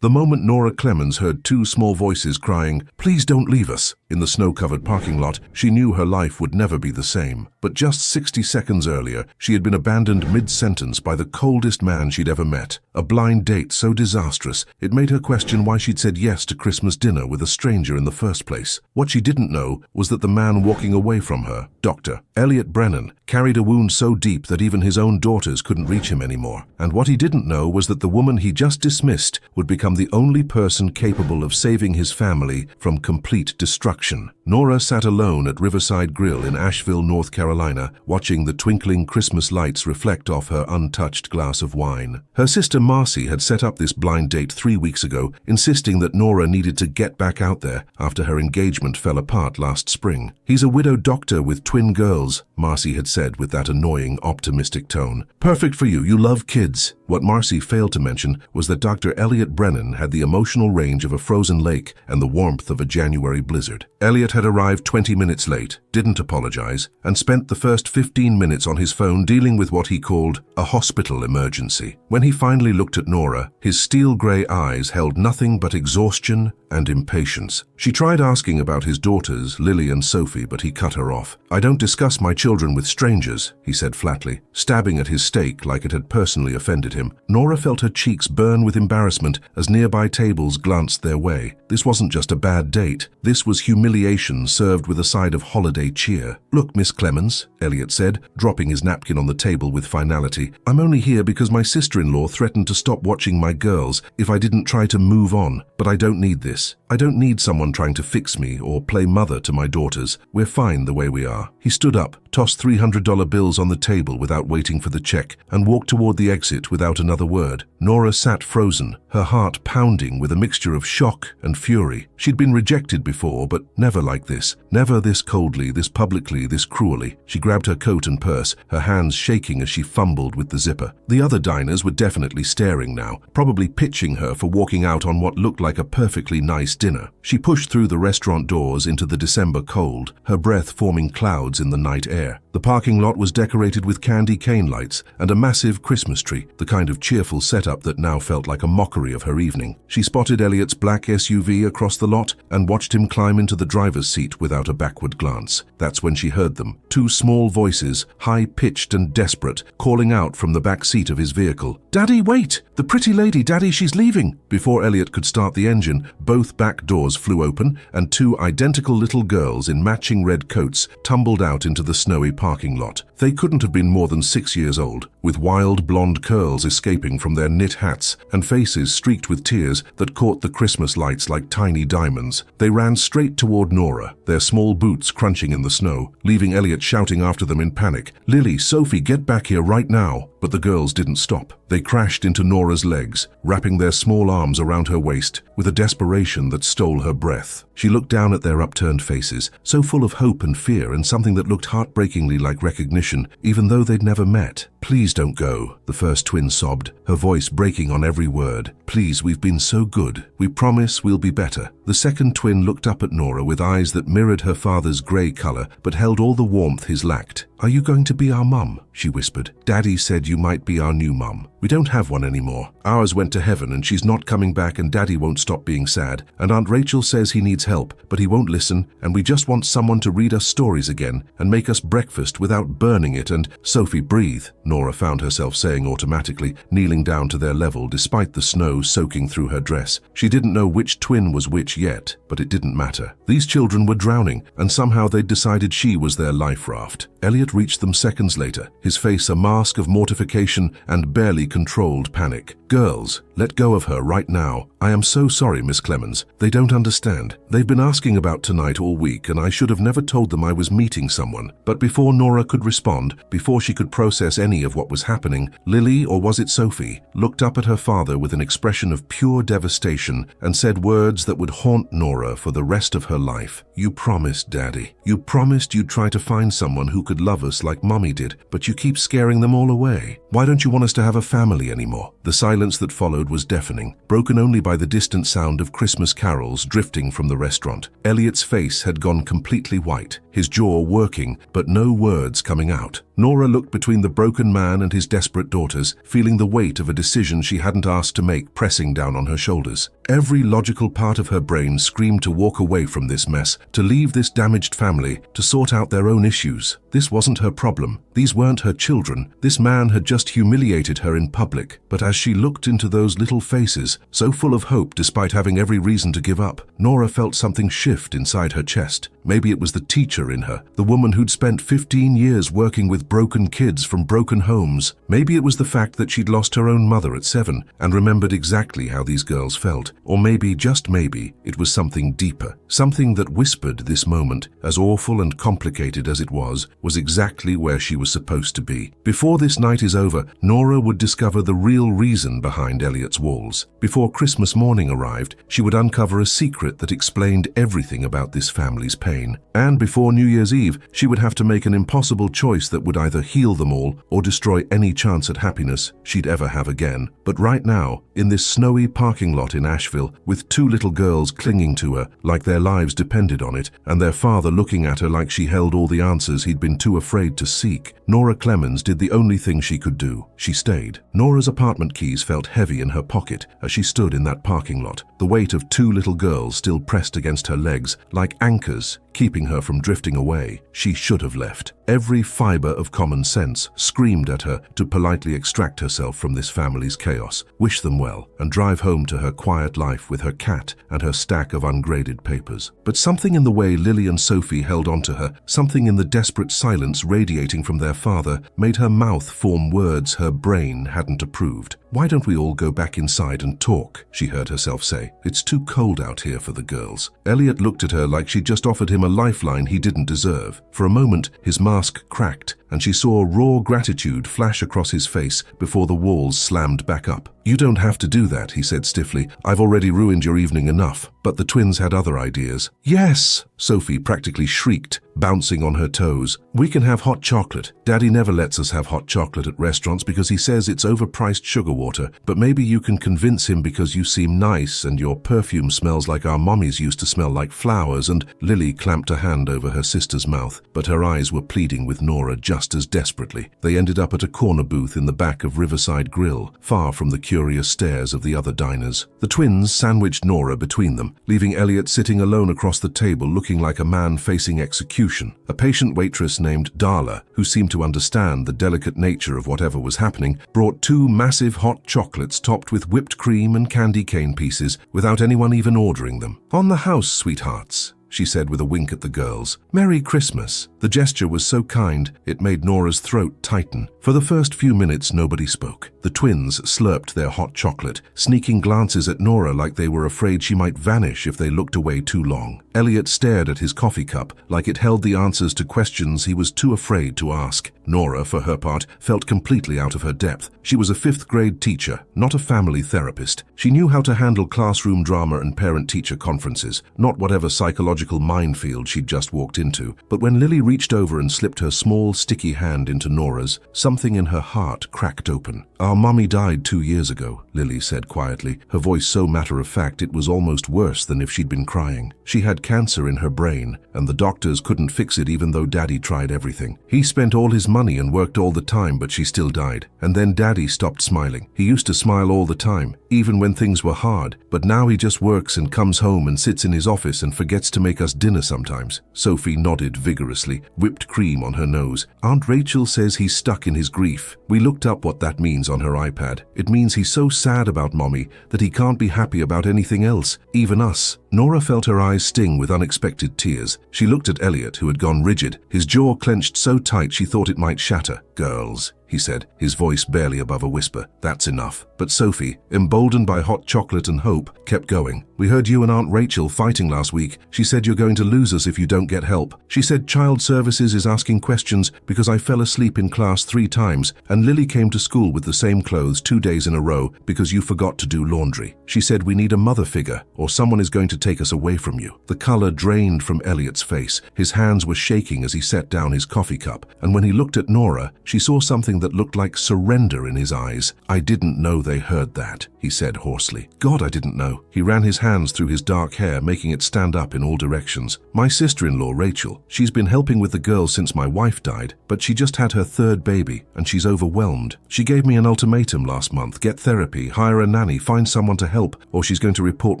The moment Nora Clemens heard two small voices crying, "Please don't leave us," in the snow-covered parking lot, she knew her life would never be the same. But just 60 seconds earlier, she had been abandoned mid-sentence by the coldest man she'd ever met. A blind date so disastrous, it made her question why she'd said yes to Christmas dinner with a stranger in the first place. What she didn't know was that the man walking away from her, Dr. Elliot Brennan, carried a wound so deep that even his own daughters couldn't reach him anymore. And what he didn't know was that the woman he just dismissed would become the only person capable of saving his family from complete destruction. Nora sat alone at Riverside Grill in Asheville, North Carolina, watching the twinkling Christmas lights reflect off her untouched glass of wine. Her sister Marcy had set up this blind date 3 weeks ago, insisting that Nora needed to get back out there after her engagement fell apart last spring. "He's a widowed doctor with twin girls," Marcy had said with that annoying, optimistic tone. "Perfect for you, you love kids." What Marcy failed to mention was that Dr. Elliot Brennan had the emotional range of a frozen lake and the warmth of a January blizzard. Elliot had arrived 20 minutes late, didn't apologize, and spent the first 15 minutes on his phone dealing with what he called a hospital emergency. When he finally looked at Nora, his steel-gray eyes held nothing but exhaustion and impatience. She tried asking about his daughters, Lily and Sophie, but he cut her off. "I don't discuss my children with strangers," he said flatly, stabbing at his steak like it had personally offended him. Nora felt her cheeks burn with embarrassment as nearby tables glanced their way. This wasn't just a bad date. This was humiliation served with a side of holiday cheer. "Look, Miss Clemens," Elliot said, dropping his napkin on the table with finality, "I'm only here because my sister-in-law threatened to stop watching my girls if I didn't try to move on. But I don't need this. I don't need someone trying to fix me or play mother to my daughters. We're fine the way we are." He stood up, tossed $300 bills on the table without waiting for the check, and walked toward the exit without another word. Nora sat frozen, her heart pounding with a mixture of shock and fury. She'd been rejected before, but never like this. Never this coldly, this publicly, this cruelly. She grabbed her coat and purse, her hands shaking as she fumbled with the zipper. The other diners were definitely staring now, probably pitching her for walking out on what looked like a perfectly nice dinner. She pushed through the restaurant doors into the December cold, her breath forming clouds in the night air. The parking lot was decorated with candy cane lights and a massive Christmas tree, the kind of cheerful setup that now felt like a mockery of her evening. She spotted Elliot's black SUV across the lot and watched him climb into the driver's seat without a backward glance. That's when she heard them, two small voices, high-pitched and desperate, calling out from the back seat of his vehicle. "Daddy, wait! The pretty lady, Daddy, she's leaving!" Before Elliot could start the engine, both back doors flew open and two identical little girls in matching red coats tumbled out into the snowy parking lot. They couldn't have been more than 6 years old, with wild blonde curls escaping from their knit hats and faces streaked with tears that caught the Christmas lights like tiny diamonds. They ran straight toward Nora, their small boots crunching in the snow, leaving Elliot shouting after them in panic, "Lily, Sophie, get back here right now!" But the girls didn't stop. They crashed into Nora's legs, wrapping their small arms around her waist with a desperation that stole her breath. She looked down at their upturned faces, so full of hope and fear and something that looked heartbreakingly like recognition, even though they'd never met. "Please don't go," the first twin sobbed, her voice breaking on every word. "Please, we've been so good. We promise we'll be better." The second twin looked up at Nora with eyes that mirrored her father's grey color but held all the warmth his lacked. "Are you going to be our mum?" she whispered. "Daddy said you might be our new mum. We don't have one anymore. Ours went to heaven and she's not coming back, and Daddy won't stop being sad. And Aunt Rachel says he needs help, but he won't listen, and we just want someone to read us stories again and make us breakfast without burning it and—" "Sophie, breathe," Nora found herself saying automatically, kneeling down to their level despite the snow soaking through her dress. She didn't know which twin was which yet, but it didn't matter. These children were drowning, and somehow they'd decided she was their life raft. Elliot reached them seconds later, his face a mask of mortification and barely controlled panic. "Girls, let go of her right now. I am so sorry, Miss Clemens. They don't understand. They've been asking about tonight all week, and I should have never told them I was meeting someone." But before Nora could respond, before she could process any of what was happening, Lily, or was it Sophie, looked up at her father with an expression of pure devastation and said words that would haunt Nora for the rest of her life. "You promised, Daddy. You promised you'd try to find someone who could love us like Mommy did, but you keep scaring them all away. Why don't you want us to have a family anymore?" The silence that followed was deafening, broken only by the distant sound of Christmas carols drifting from the restaurant. Elliot's face had gone completely white, his jaw working, but no words coming out. Nora looked between the broken man and his desperate daughters, feeling the weight of a decision she hadn't asked to make pressing down on her shoulders. Every logical part of her brain screamed to walk away from this mess, to leave this damaged family, to sort out their own issues. This wasn't her problem. These weren't her children. This man had just humiliated her in public. But as she looked into those little faces, so full of hope despite having every reason to give up, Nora felt something shift inside her chest. Maybe it was the teacher in her, the woman who'd spent 15 years working with broken kids from broken homes. Maybe it was the fact that she'd lost her own mother at 7 and remembered exactly how these girls felt. Or maybe, just maybe, it was something deeper, something that whispered this moment, as awful and complicated as it was exactly where she was supposed to be. Before this night is over, Nora would discover the real reason behind Elliot's walls. Before Christmas morning arrived, she would uncover a secret that explained everything about this family's pain. And before New Year's Eve, she would have to make an impossible choice that would either heal them all or destroy any chance at happiness she'd ever have again. But right now, in this snowy parking lot in Asheville, with 2 little girls clinging to her like their lives depended on it, and their father looking at her like she held all the answers he'd been too afraid to seek, Nora Clemens did the only thing she could do. She stayed. Nora's apartment keys felt heavy in her pocket as she stood in that parking lot, the weight of 2 little girls still pressed against her legs like anchors, keeping her from drifting away. She should have left. Every fiber of common sense screamed at her to politely extract herself from this family's chaos, wish them well, and drive home to her quiet life with her cat and her stack of ungraded papers. But something in the way Lily and Sophie held onto her, something in the desperate silence radiating from their father, made her mouth form words her brain hadn't approved. "Why don't we all go back inside and talk?" she heard herself say. "It's too cold out here for the girls." Elliot looked at her like she'd just offered him a lifeline he didn't deserve. For a moment, his mask cracked, and she saw raw gratitude flash across his face before the walls slammed back up. "You don't have to do that," he said stiffly. "I've already ruined your evening enough." But the twins had other ideas. "Yes!" Sophie practically shrieked, bouncing on her toes. "We can have hot chocolate. Daddy never lets us have hot chocolate at restaurants because he says it's overpriced sugar water, but maybe you can convince him because you seem nice and your perfume smells like our mommies used to smell like flowers." And Lily clamped a hand over her sister's mouth, but her eyes were pleading with Nora just as desperately. They ended up at a corner booth in the back of Riverside Grill, far from the curious stares of the other diners. The twins sandwiched Nora between them, leaving Elliot sitting alone across the table looking like a man facing execution. A patient waitress named Darla, who seemed to understand the delicate nature of whatever was happening, brought 2 massive hot chocolates topped with whipped cream and candy cane pieces without anyone even ordering them. "On the house, sweethearts," she said with a wink at the girls. "Merry Christmas." The gesture was so kind, it made Nora's throat tighten. For the first few minutes, nobody spoke. The twins slurped their hot chocolate, sneaking glances at Nora like they were afraid she might vanish if they looked away too long. Elliot stared at his coffee cup like it held the answers to questions he was too afraid to ask. Nora, for her part, felt completely out of her depth. She was a 5th-grade teacher, not a family therapist. She knew how to handle classroom drama and parent-teacher conferences, not whatever psychological minefield she'd just walked into. But when Lily reached over and slipped her small, sticky hand into Nora's, something in her heart cracked open. "Our mommy died 2 years ago," Lily said quietly, her voice so matter-of-fact it was almost worse than if she'd been crying. "She had cancer in her brain, and the doctors couldn't fix it even though Daddy tried everything. He spent all his money and worked all the time, but she still died. And then Daddy stopped smiling. He used to smile all the time, even when things were hard, but now he just works and comes home and sits in his office and forgets to make us dinner sometimes." Sophie nodded vigorously, whipped cream on her nose. "Aunt Rachel says he's stuck in his grief. We looked up what that means on her iPad. It means he's so sad about Mommy that he can't be happy about anything else, even us." Nora felt her eyes sting with unexpected tears. She looked at Elliot, who had gone rigid, his jaw clenched so tight she thought it might shatter. "Girls," he said, his voice barely above a whisper. "That's enough." But Sophie, emboldened by hot chocolate and hope, kept going. "We heard you and Aunt Rachel fighting last week. She said you're going to lose us if you don't get help. She said Child Services is asking questions because I fell asleep in class 3 times, and Lily came to school with the same clothes 2 days in a row because you forgot to do laundry. She said we need a mother figure or someone is going to take us away from you." The color drained from Elliot's face. His hands were shaking as he set down his coffee cup, and when he looked at Nora, she saw something that looked like surrender in his eyes. "I didn't know they heard that." he said hoarsely. God, I didn't know. He ran his hands through his dark hair, making it stand up in all directions. My sister-in-law, Rachel, she's been helping with the girls since my wife died, but she just had her third baby and she's overwhelmed. She gave me an ultimatum last month: get therapy, hire a nanny, find someone to help, or she's going to report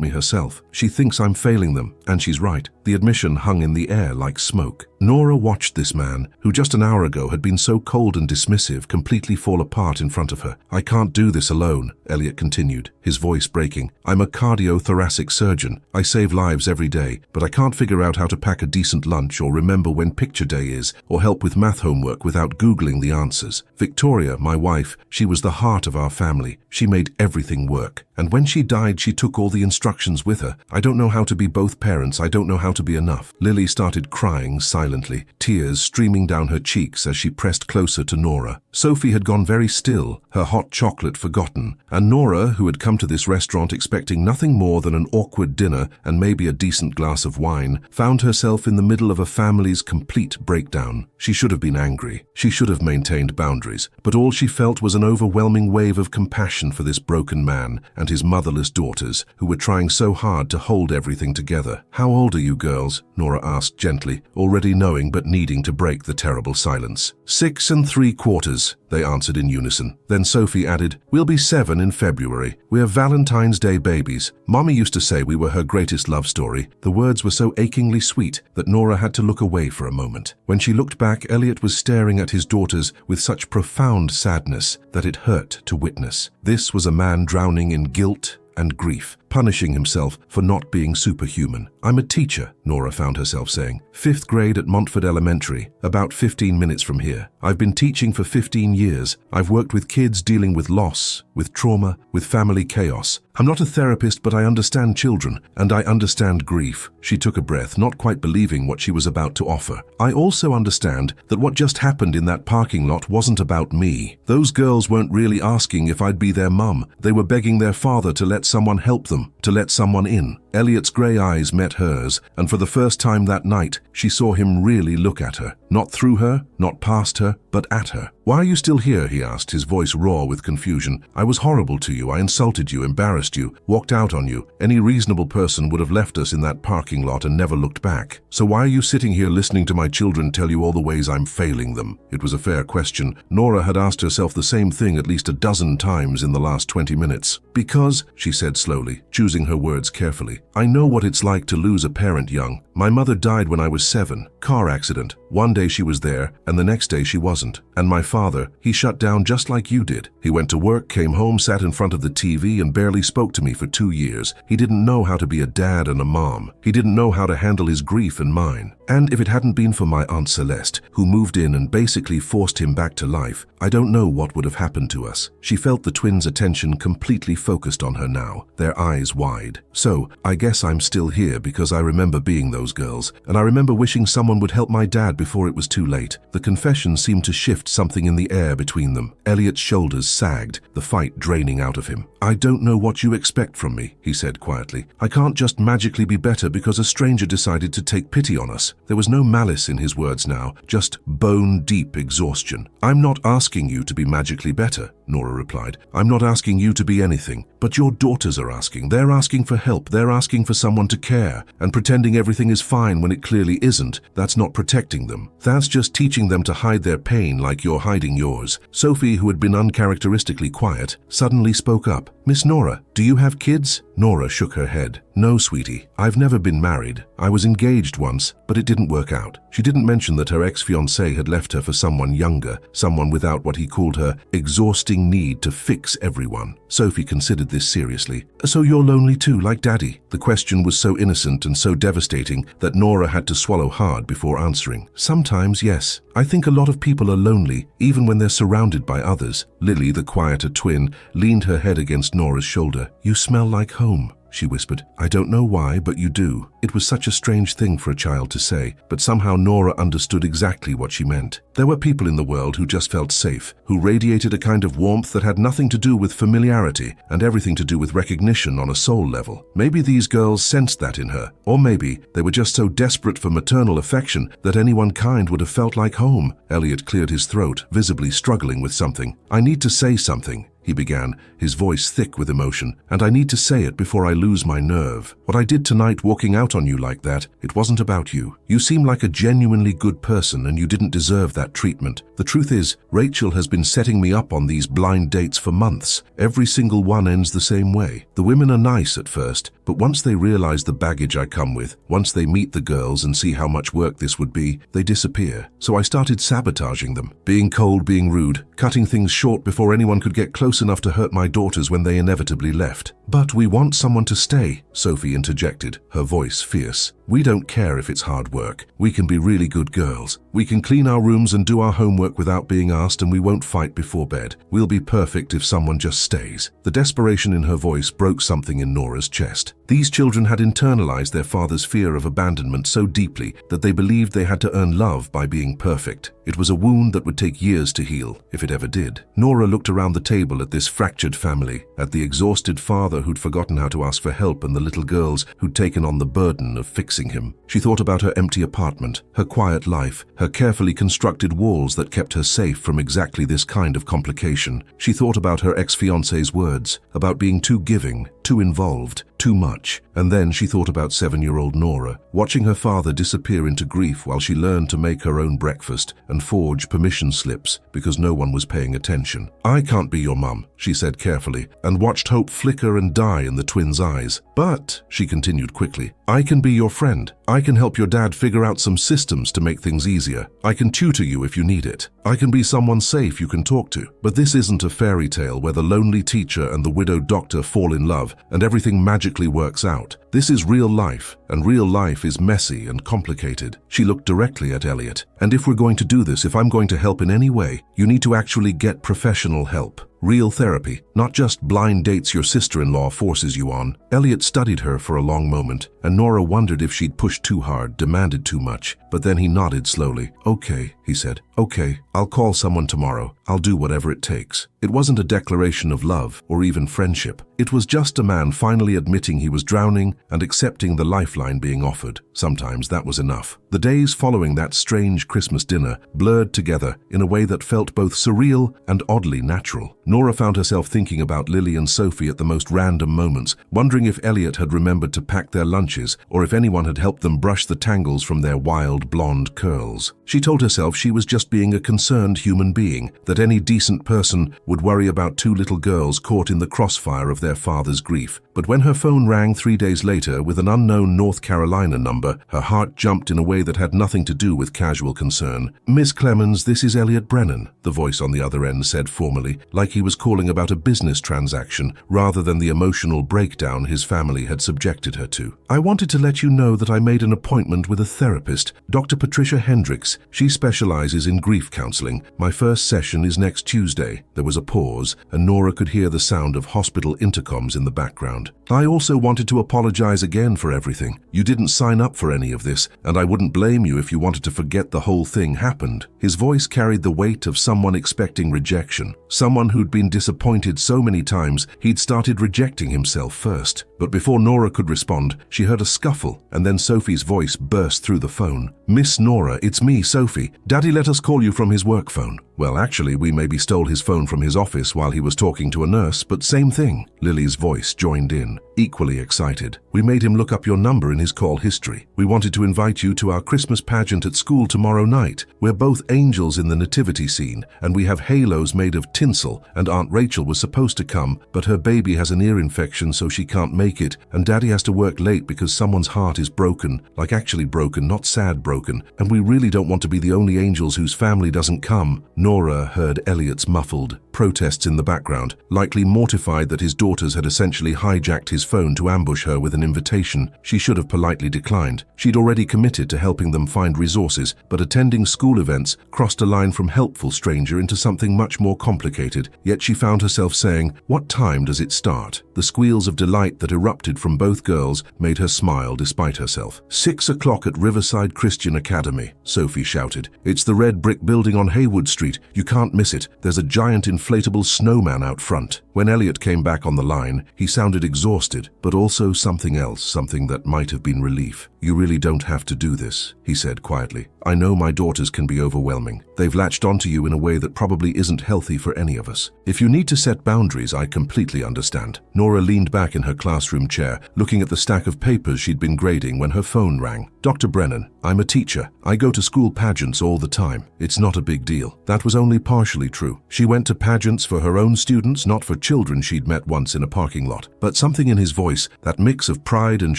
me herself. She thinks I'm failing them, and she's right. The admission hung in the air like smoke. Nora watched this man, who just an hour ago had been so cold and dismissive, completely fall apart in front of her. I can't do this alone, Elliot continued, his voice breaking. I'm a cardiothoracic surgeon. I save lives every day, but I can't figure out how to pack a decent lunch or remember when picture day is or help with math homework without Googling the answers. Victoria, my wife, she was the heart of our family. She made everything work. And when she died, she took all the instructions with her. I don't know how to be both parents. I don't know how to be enough. Lily started crying silently, tears streaming down her cheeks as she pressed closer to Nora. Sophie had gone very still, her hot chocolate forgotten, and Nora, who had come to this restaurant expecting nothing more than an awkward dinner and maybe a decent glass of wine, found herself in the middle of a family's complete breakdown. She should have been angry. She should have maintained boundaries, but all she felt was an overwhelming wave of compassion for this broken man and his motherless daughters, who were trying so hard to hold everything together. How old are you girls? Nora asked gently, already knowing but needing to break the terrible silence. 6 3/4, they answered in unison. Then Sophie added, we'll be 7 in February. We're Valentine's Day babies. Mommy used to say we were her greatest love story. The words were so achingly sweet that Nora had to look away for a moment. When she looked back, Elliot was staring at his daughters with such profound sadness that it hurt to witness. This was a man drowning in guilt and grief, punishing himself for not being superhuman. I'm a teacher, Nora found herself saying. 5th grade at Montford Elementary, about 15 minutes from here. I've been teaching for 15 years. I've worked with kids dealing with loss, with trauma, with family chaos. I'm not a therapist, but I understand children, and I understand grief. She took a breath, not quite believing what she was about to offer. I also understand that what just happened in that parking lot wasn't about me. Those girls weren't really asking if I'd be their mum. They were begging their father to let someone help them, to let someone in. Elliot's grey eyes met hers, and for the first time that night, she saw him really look at her. Not through her, not past her, but at her. Why are you still here? He asked, his voice raw with confusion. I was horrible to you. I insulted you, embarrassed you, walked out on you. Any reasonable person would have left us in that parking lot and never looked back. So why are you sitting here listening to my children tell you all the ways I'm failing them? It was a fair question. Nora had asked herself the same thing at least a dozen times in the last 20 minutes. Because, she said slowly, choosing her words carefully, I know what it's like to lose a parent young. My mother died when I was 7. Car accident. One day she was there, and the next day she wasn't. And my father, he shut down just like you did. He went to work, came home, sat in front of the TV, and barely spoke to me for 2 years. He didn't know how to be a dad and a mom. He didn't know how to handle his grief and mine. And if it hadn't been for my Aunt Celeste, who moved in and basically forced him back to life, I don't know what would have happened to us. She felt the twins' attention completely focused on her now, their eyes wide. So, I guess I'm still here because I remember being those girls, and I remember wishing someone would help my dad before it was too late. The confession seemed to shift something in the air between them. Elliot's shoulders sagged, the fight draining out of him. I don't know what you expect from me, he said quietly. I can't just magically be better because a stranger decided to take pity on us. There was no malice in his words now, just bone-deep exhaustion. I'm not asking you to be magically better, Nora replied. I'm not asking you to be anything. But your daughters are asking. They're asking for help. They're asking for someone to care. And pretending everything is fine when it clearly isn't, that's not protecting them. That's just teaching them to hide their pain like you're hiding yours. Sophie, who had been uncharacteristically quiet, suddenly spoke up. Miss Nora, do you have kids? Nora shook her head. No, sweetie. I've never been married. I was engaged once, but it didn't work out. She didn't mention that her ex-fiancé had left her for someone younger, someone without what he called her exhausting need to fix everyone. Sophie considered this seriously. So you're lonely too, like Daddy? The question was so innocent and so devastating that Nora had to swallow hard before answering. Sometimes, yes. I think a lot of people are lonely, even when they're surrounded by others. Lily, the quieter twin, leaned her head against Nora's shoulder. You smell like home, she whispered. I don't know why, but you do. It was such a strange thing for a child to say, but somehow Nora understood exactly what she meant. There were people in the world who just felt safe, who radiated a kind of warmth that had nothing to do with familiarity and everything to do with recognition on a soul level. Maybe these girls sensed that in her, or maybe they were just so desperate for maternal affection that anyone kind would have felt like home. Elliot cleared his throat, visibly struggling with something. I need to say something, he began, his voice thick with emotion, "and I need to say it before I lose my nerve. What I did tonight walking out on you like that, it wasn't about you. You seem like a genuinely good person and you didn't deserve that treatment. The truth is, Rachel has been setting me up on these blind dates for months. Every single one ends the same way. The women are nice at first, but once they realize the baggage I come with, once they meet the girls and see how much work this would be, they disappear. So I started sabotaging them, being cold, being rude, cutting things short before anyone could get close enough to hurt my daughters when they inevitably left." "But we want someone to stay," Sophie interjected, her voice fierce. "We don't care if it's hard work. We can be really good girls. We can clean our rooms and do our homework without being asked, and we won't fight before bed. We'll be perfect if someone just stays." The desperation in her voice broke something in Nora's chest. These children had internalized their father's fear of abandonment so deeply that they believed they had to earn love by being perfect. It was a wound that would take years to heal, if it ever did. Nora looked around the table at this fractured family, at the exhausted father who'd forgotten how to ask for help and the little girls who'd taken on the burden of fixing him. She thought about her empty apartment, her quiet life, her carefully constructed walls that kept her safe from exactly this kind of complication. She thought about her ex-fiancé's words, about being too giving, too involved, too much. And then she thought about 7-year-old Nora, watching her father disappear into grief while she learned to make her own breakfast and forge permission slips because no one was paying attention. "I can't be your mum," she said carefully, and watched hope flicker and die in the twins' eyes. "But," she continued quickly, "I can be your friend. I can help your dad figure out some systems to make things easier. I can tutor you if you need it. I can be someone safe you can talk to. But this isn't a fairy tale where the lonely teacher and the widowed doctor fall in love and everything magically works out. This is real life, and real life is messy and complicated." She looked directly at Elliot. "And if we're going to do this, if I'm going to help in any way, you need to actually get professional help. Real therapy, not just blind dates your sister-in-law forces you on." Elliot studied her for a long moment, and Nora wondered if she'd pushed too hard, demanded too much. But then he nodded slowly. "Okay," he said. "Okay, I'll call someone tomorrow. I'll do whatever it takes." It wasn't a declaration of love or even friendship. It was just a man finally admitting he was drowning and accepting the lifeline being offered. Sometimes that was enough. The days following that strange Christmas dinner blurred together in a way that felt both surreal and oddly natural. Nora found herself thinking about Lily and Sophie at the most random moments, wondering if Elliot had remembered to pack their lunches or if anyone had helped them brush the tangles from their wild blonde curls. She told herself she was just being a concerned human being, that any decent person would worry about two little girls caught in the crossfire of their father's grief. But when her phone rang 3 days later with an unknown North Carolina number, her heart jumped in a way that had nothing to do with casual concern. "Miss Clemens, this is Elliot Brennan," the voice on the other end said formally, like he was calling about a business transaction rather than the emotional breakdown his family had subjected her to. "I wanted to let you know that I made an appointment with a therapist, Dr. Patricia Hendricks. She specializes in grief counseling. My first session is next Tuesday." There was a pause, and Nora could hear the sound of hospital intercoms in the background. "I also wanted to apologize again for everything. You didn't sign up for any of this, and I wouldn't blame you if you wanted to forget the whole thing happened." His voice carried the weight of someone expecting rejection, someone who'd been disappointed so many times he'd started rejecting himself first. But before Nora could respond, she heard a scuffle, and then Sophie's voice burst through the phone. "Miss Nora, it's me, Sophie. Daddy let us call you from his work phone." "Well, actually, we maybe stole his phone from his office while he was talking to a nurse, but same thing." Lily's voice joined in, equally excited. "We made him look up your number in his call history. We wanted to invite you to our Christmas pageant at school tomorrow night. We're both angels in the nativity scene, and we have halos made of tinsel, and Aunt Rachel was supposed to come, but her baby has an ear infection so she can't make it, and Daddy has to work late because someone's heart is broken, like actually broken, not sad broken, and we really don't want to be the only angels whose family doesn't come." Nora heard Elliot's muffled protests in the background, likely mortified that his daughters had essentially hijacked his phone to ambush her with an invitation she should have politely declined. She'd already committed to helping them find resources, but attending school events crossed a line from helpful stranger into something much more complicated. Yet she found herself saying, "What time does it start?" The squeals of delight that erupted from both girls made her smile despite herself. 6 o'clock at Riverside Christian Academy," Sophie shouted. "It's the red brick building on Haywood Street. Wait, you can't miss it. There's a giant inflatable snowman out front. When Elliot came back on the line, he sounded exhausted, but also something else, something that might have been relief. You really don't have to do this, he said quietly. I know my daughters can be overwhelming. They've latched onto you in a way that probably isn't healthy for any of us. If you need to set boundaries, I completely understand. Nora leaned back in her classroom chair, looking at the stack of papers she'd been grading when her phone rang. Dr. Brennan, I'm a teacher. I go to school pageants all the time. It's not a big deal. That was only partially true. She went to pageants for her own students, not for children she'd met once in a parking lot. But something in his voice, that mix of pride and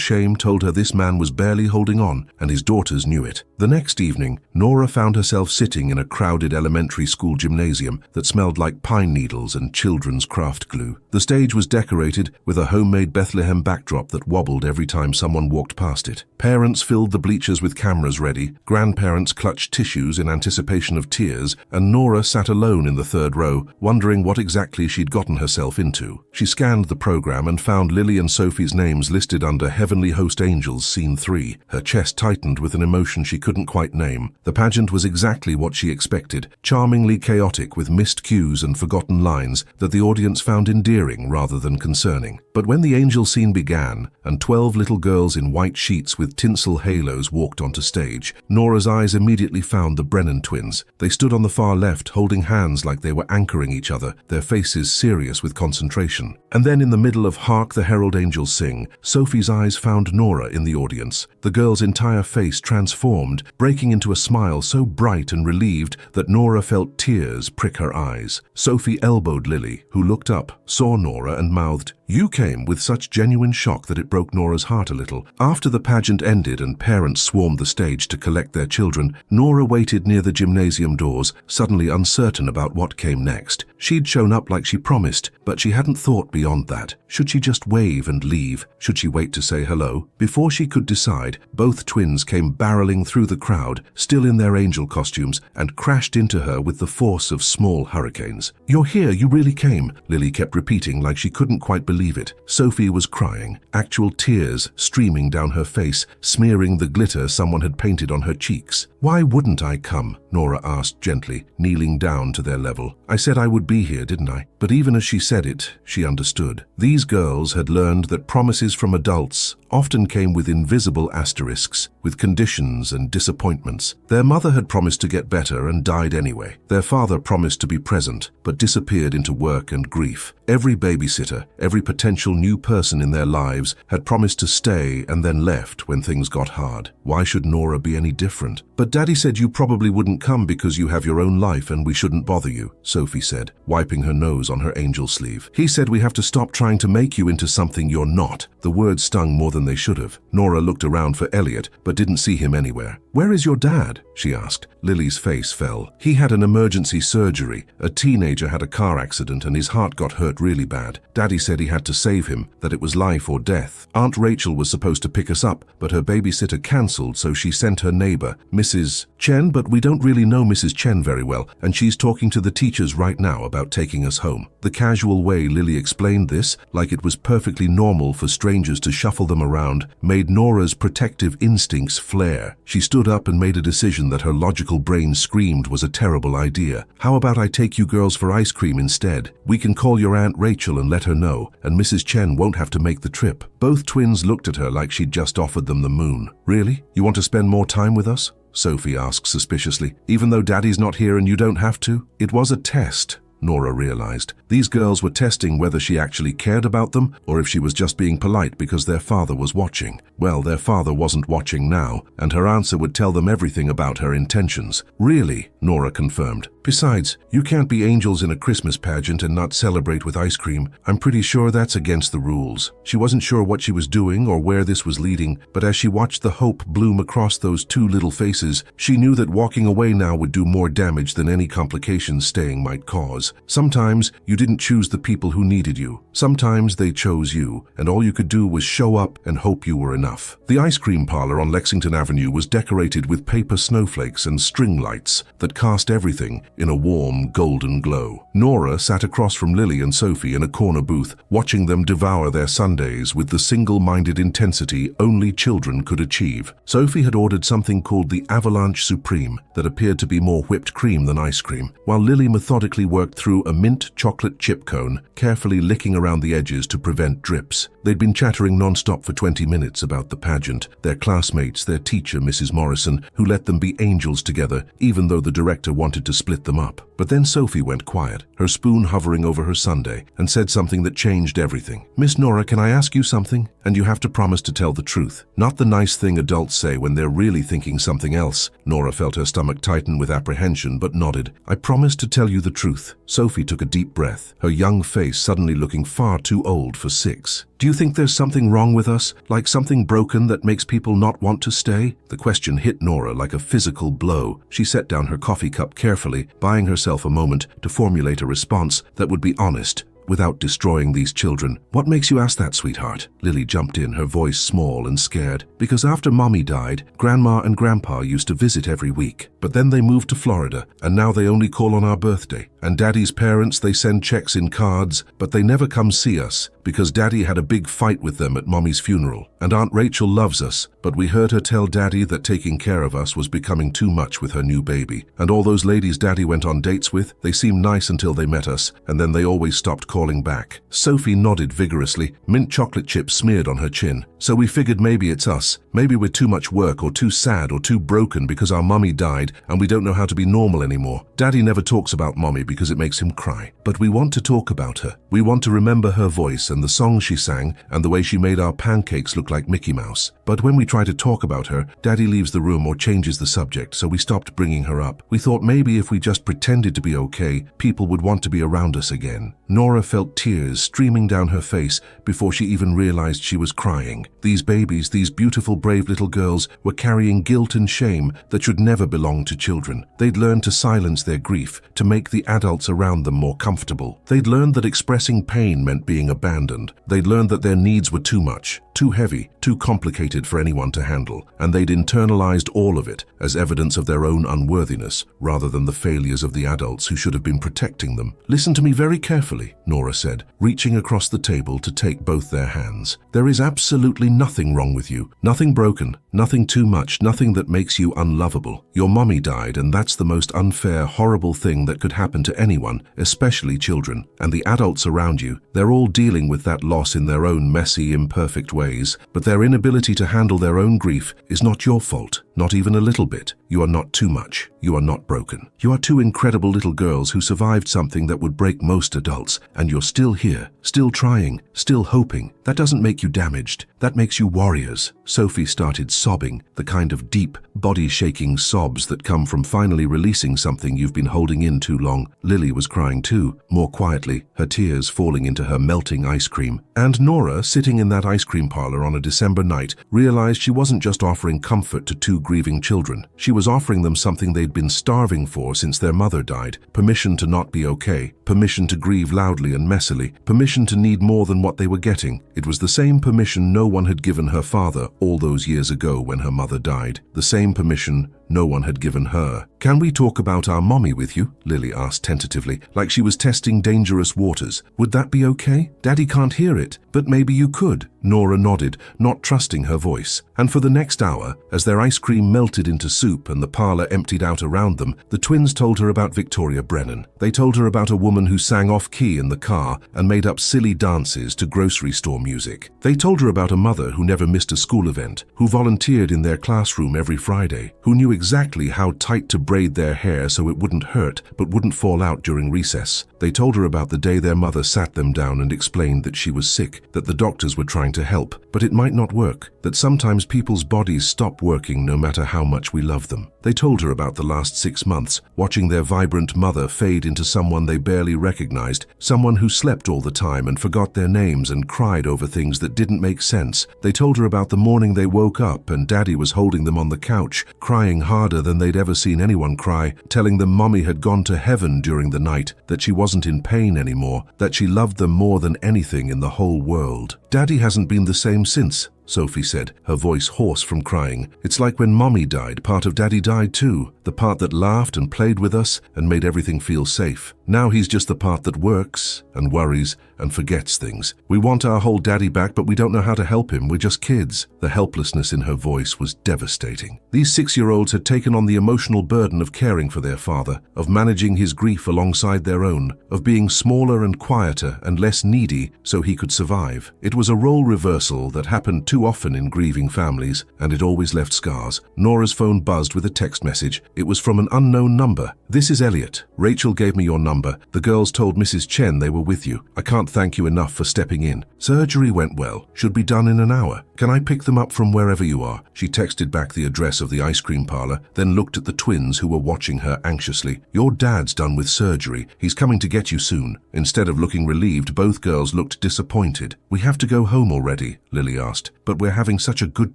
shame, told her this man was barely holding on, and his daughters knew it. The next evening, Nora found herself sitting in a crowded elementary school gymnasium that smelled like pine needles and children's craft glue. The stage was decorated with a homemade Bethlehem backdrop that wobbled every time someone walked past it. Parents filled the bleachers with cameras ready, grandparents clutched tissues in anticipation of tears, and Nora sat alone in the third row, wondering what exactly she'd gotten herself into. She scanned the program and found Lily and Sophie's names listed under Heavenly Host Angels Scene 3. Her chest tightened with an emotion she couldn't quite name. The pageant was exactly what she expected, charmingly chaotic with missed cues and forgotten lines that the audience found endearing rather than concerning. But when the angel scene began, and 12 little girls in white sheets with tinsel halos walked onto stage, Nora's eyes immediately found the Brennan twins. They stood on the far left, holding hands like they were anchoring each other, their faces serious with concentration. And then in the middle of Hark the Herald Angels Sing, Sophie's eyes found Nora in the audience. The girl's entire face transformed, breaking into a smile so bright and relieved that Nora felt tears prick her eyes. Sophie elbowed Lily, who looked up, saw Nora and mouthed, "You came," with such genuine shock that it broke Nora's heart a little. After the pageant ended and parents swarmed the stage to collect their children, Nora waited near the gymnasium doors, suddenly uncertain about what came next. She'd shown up like she promised, but she hadn't thought beyond that. Should she just wave and leave? Should she wait to say hello? Before she could decide, both twins came barreling through the crowd, still in their angel costumes, and crashed into her with the force of small hurricanes. "You're here, you really came," Lily kept repeating like she couldn't quite believe it. Sophie was crying, actual tears streaming down her face, smearing the glitter someone had painted on her cheeks. "Why wouldn't I come?" Nora asked gently, kneeling down to their level. "I said I would be here, didn't I?" But even as she said it, she understood. These girls had learned that promises from adults often came with invisible asterisks, with conditions and disappointments. Their mother had promised to get better and died anyway. Their father promised to be present, but disappeared into work and grief. Every babysitter, every potential new person in their lives had promised to stay and then left when things got hard. Why should Nora be any different? "But Daddy said you probably wouldn't come because you have your own life and we shouldn't bother you," Sophie said, wiping her nose on her angel sleeve. "He said we have to stop trying to make you into something you're not." The words stung more than they should have. Nora looked around for Elliot, but didn't see him anywhere. "Where is your dad?" she asked. Lily's face fell. "He had an emergency surgery. A teenager had a car accident and his heart got hurt really bad. Daddy said he had to save him, that it was life or death. Aunt Rachel was supposed to pick us up, but her babysitter cancelled, so she sent her neighbor, Mrs. Chen, but we don't really know Mrs. Chen very well, and she's talking to the teachers right now about taking us home." The casual way Lily explained this, like it was perfectly normal for strangers to shuffle them around, made Nora's protective instincts flare. She stood up and made a decision that her logical brain screamed was a terrible idea. "How about I take you girls for ice cream instead? We can call your Aunt Rachel and let her know, and Mrs. Chen won't have to make the trip." Both twins looked at her like she'd just offered them the moon. "Really? You want to spend more time with us?" Sophie asked suspiciously. "Even though Daddy's not here and you don't have to?" It was a test, Nora realized. These girls were testing whether she actually cared about them or if she was just being polite because their father was watching. Well, their father wasn't watching now, and her answer would tell them everything about her intentions. "Really?" Nora confirmed. "Besides, you can't be angels in a Christmas pageant and not celebrate with ice cream. I'm pretty sure that's against the rules." She wasn't sure what she was doing or where this was leading, but as she watched the hope bloom across those two little faces, she knew that walking away now would do more damage than any complications staying might cause. choices. Sometimes you didn't choose the people who needed you. Sometimes they chose you, and all you could do was show up and hope you were enough. The ice cream parlor on Lexington Avenue was decorated with paper snowflakes and string lights that cast everything in a warm, golden glow. Nora sat across from Lily and Sophie in a corner booth, watching them devour their sundaes with the single-minded intensity only children could achieve. Sophie had ordered something called the Avalanche Supreme that appeared to be more whipped cream than ice cream, while Lily methodically worked through a mint chocolate chip cone, carefully licking around the edges to prevent drips. They'd been chattering non-stop for 20 minutes about the pageant, their classmates, their teacher, Mrs. Morrison, who let them be angels together, even though the director wanted to split them up. But then Sophie went quiet, her spoon hovering over her sundae, and said something that changed everything. "Miss Nora, can I ask you something? And you have to promise to tell the truth. Not the nice thing adults say when they're really thinking something else." Nora felt her stomach tighten with apprehension, but nodded. "I promise to tell you the truth." Sophie took a deep breath, her young face suddenly looking far too old for 6. "Do you think there's something wrong with us, like something broken that makes people not want to stay?" The question hit Nora like a physical blow. She set down her coffee cup carefully, buying herself a moment to formulate a response that would be honest, without destroying these children. "What makes you ask that, sweetheart?" Lily jumped in, her voice small and scared. "Because after Mommy died, Grandma and Grandpa used to visit every week. But then they moved to Florida, and now they only call on our birthday. And Daddy's parents, they send checks in cards, but they never come see us, because Daddy had a big fight with them at Mommy's funeral. And Aunt Rachel loves us, but we heard her tell Daddy that taking care of us was becoming too much with her new baby. And all those ladies Daddy went on dates with, they seemed nice until they met us, and then they always stopped calling back." Sophie nodded vigorously, mint chocolate chips smeared on her chin. "So we figured maybe it's us. Maybe we're too much work or too sad or too broken because our Mommy died and we don't know how to be normal anymore. Daddy never talks about Mommy because it makes him cry. But we want to talk about her. We want to remember her voice and the songs she sang and the way she made our pancakes look like Mickey Mouse. But when we try to talk about her, Daddy leaves the room or changes the subject, so we stopped bringing her up. We thought maybe if we just pretended to be okay, people would want to be around us again." Nora felt tears streaming down her face before she even realized she was crying. These babies, these beautiful, brave little girls, were carrying guilt and shame that should never belong to children. They'd learned to silence their grief, to make the adults around them more comfortable. They'd learned that expressing pain meant being abandoned. They'd learned that their needs were too much, too heavy, too complicated for anyone to handle, and they'd internalized all of it as evidence of their own unworthiness, rather than the failures of the adults who should have been protecting them. "Listen to me very carefully," Nora said, reaching across the table to take both their hands. "There is absolutely nothing wrong with you, nothing broken, nothing too much, nothing that makes you unlovable. Your Mommy died, and that's the most unfair, horrible thing that could happen to anyone, especially children. And the adults around you, they're all dealing with that loss in their own messy, imperfect ways, but their inability to handle their own grief is not your fault, not even a little bit. You are not too much. You are not broken. You are two incredible little girls who survived something that would break most adults, and you're still here, still trying, still hoping. That doesn't make you damaged. That makes you warriors." Sophie started sobbing, the kind of deep, body-shaking sobs that come from finally releasing something you've been holding in too long. Lily was crying too, more quietly, her tears falling into her melting ice cream. And Nora, sitting in that ice cream parlor on a December night, realized she wasn't just offering comfort to two grieving children. She was offering them something they'd been starving for since their mother died: permission to not be okay, permission to grieve loudly and messily, permission to need more than what they were getting. It was the same permission no one had given her father all those years ago when her mother died. The same permission no one had given her. "Can we talk about our Mommy with you?" Lily asked tentatively, like she was testing dangerous waters. "Would that be okay? Daddy can't hear it, but maybe you could." Nora nodded, not trusting her voice. And for the next hour, as their ice cream melted into soup and the parlor emptied out around them, the twins told her about Victoria Brennan. They told her about a woman who sang off-key in the car and made up silly dances to grocery store music. They told her about a mother who never missed a school event, who volunteered in their classroom every Friday, who knew exactly how tight to braid their hair so it wouldn't hurt but wouldn't fall out during recess. They told her about the day their mother sat them down and explained that she was sick, that the doctors were trying to help, but it might not work, that sometimes people's bodies stop working no matter how much we love them. They told her about the last 6 months, watching their vibrant mother fade into someone they barely recognized, someone who slept all the time and forgot their names and cried over things that didn't make sense. They told her about the morning they woke up and Daddy was holding them on the couch, crying harder than they'd ever seen anyone cry, telling them Mommy had gone to heaven during the night, that she wasn't in pain anymore, that she loved them more than anything in the whole world. Daddy hasn't been the same since, Sophie said, her voice hoarse from crying. It's like when Mommy died, part of Daddy died too. The part that laughed and played with us and made everything feel safe. Now he's just the part that works and worries and forgets things. We want our whole Daddy back, but we don't know how to help him. We're just kids. The helplessness in her voice was devastating. These 6-year-olds had taken on the emotional burden of caring for their father, of managing his grief alongside their own, of being smaller and quieter and less needy so he could survive. It was a role reversal that happened too often in grieving families, and it always left scars. Nora's phone buzzed with a text message. It was from an unknown number. "This is Elliot. Rachel gave me your number. The girls told Mrs. Chen they were with you. I can't thank you enough for stepping in. Surgery went well. Should be done in an hour. Can I pick them up from wherever you are?" She texted back the address of the ice cream parlor, then looked at the twins who were watching her anxiously. "Your dad's done with surgery. He's coming to get you soon." Instead of looking relieved, both girls looked disappointed. "We have to go home already," Lily asked, "but we're having such a good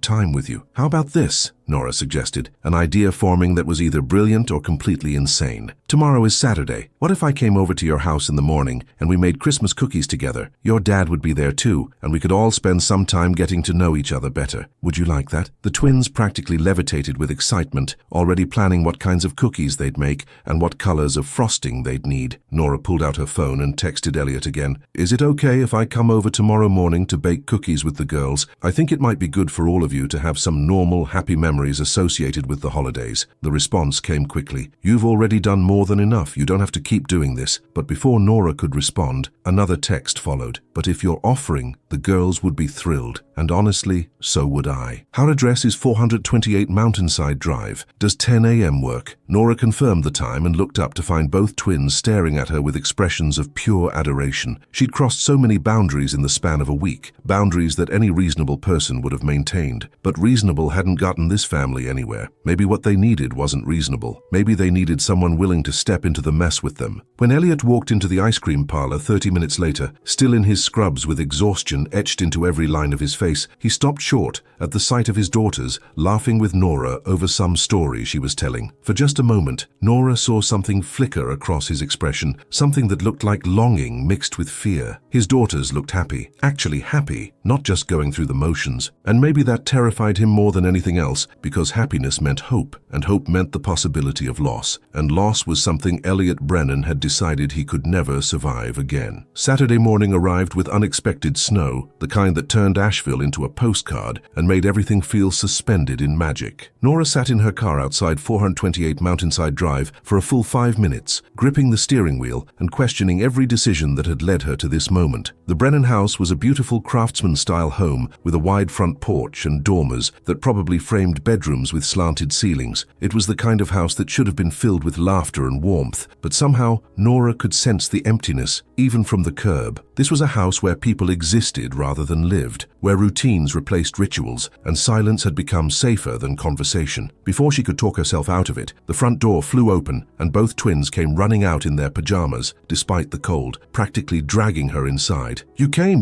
time with you. How about this?" Nora suggested, an idea forming that was either brilliant or completely insane. "Tomorrow is Saturday. What if I came over to your house in the morning and we made Christmas cookies together? Your dad would be there too, and we could all spend some time getting to know each other better. Would you like that?" The twins practically levitated with excitement, already planning what kinds of cookies they'd make and what colors of frosting they'd need. Nora pulled out her phone and texted Elliot again. "Is it okay if I come over tomorrow morning to bake cookies with the girls? I think it might be good for all of you to have some normal, happy memories associated with the holidays." The response came quickly. "You've already done more than enough. You don't have to keep doing this." But before Nora could respond, another text followed. "But if you're offering, the girls would be thrilled. And honestly, so would I. Our address is 428 Mountainside Drive. Does 10 a.m. work?" Nora confirmed the time and looked up to find both twins staring at her with expressions of pure adoration. She'd crossed so many boundaries in the span of a week, boundaries that any reasonable person would have maintained. But reasonable hadn't gotten this family anywhere. Maybe what they needed wasn't reasonable. Maybe they needed someone willing to step into the mess with them. When Elliot walked into the ice cream parlor 30 minutes later, still in his scrubs with exhaustion etched into every line of his face, he stopped short at the sight of his daughters, laughing with Nora over some story she was telling. For just a moment, Nora saw something flicker across his expression, something that looked like longing mixed with fear. His daughters looked happy, actually happy, not just going through the motions. And maybe that terrified him more than anything else, because happiness meant hope, and hope meant the possibility of loss. And loss was something Elliot Brennan had decided he could never survive again. Saturday morning arrived with unexpected snow, the kind that turned Asheville into a postcard and made everything feel suspended in magic. Nora sat in her car outside 428 Mountainside Drive for a full 5 minutes, gripping the steering wheel and questioning every decision that had led her to this moment. The Brennan house was a beautiful craftsman-style home with a wide front porch and dormers that probably framed bedrooms with slanted ceilings. It was the kind of house that should have been filled with laughter and warmth, but somehow Nora could sense the emptiness, even from the curb. This was a house where people existed rather than lived, where routines replaced rituals, and silence had become safer than conversation. Before she could talk herself out of it, the front door flew open, and both twins came running out in their pajamas, despite the cold, practically dragging her inside. You came!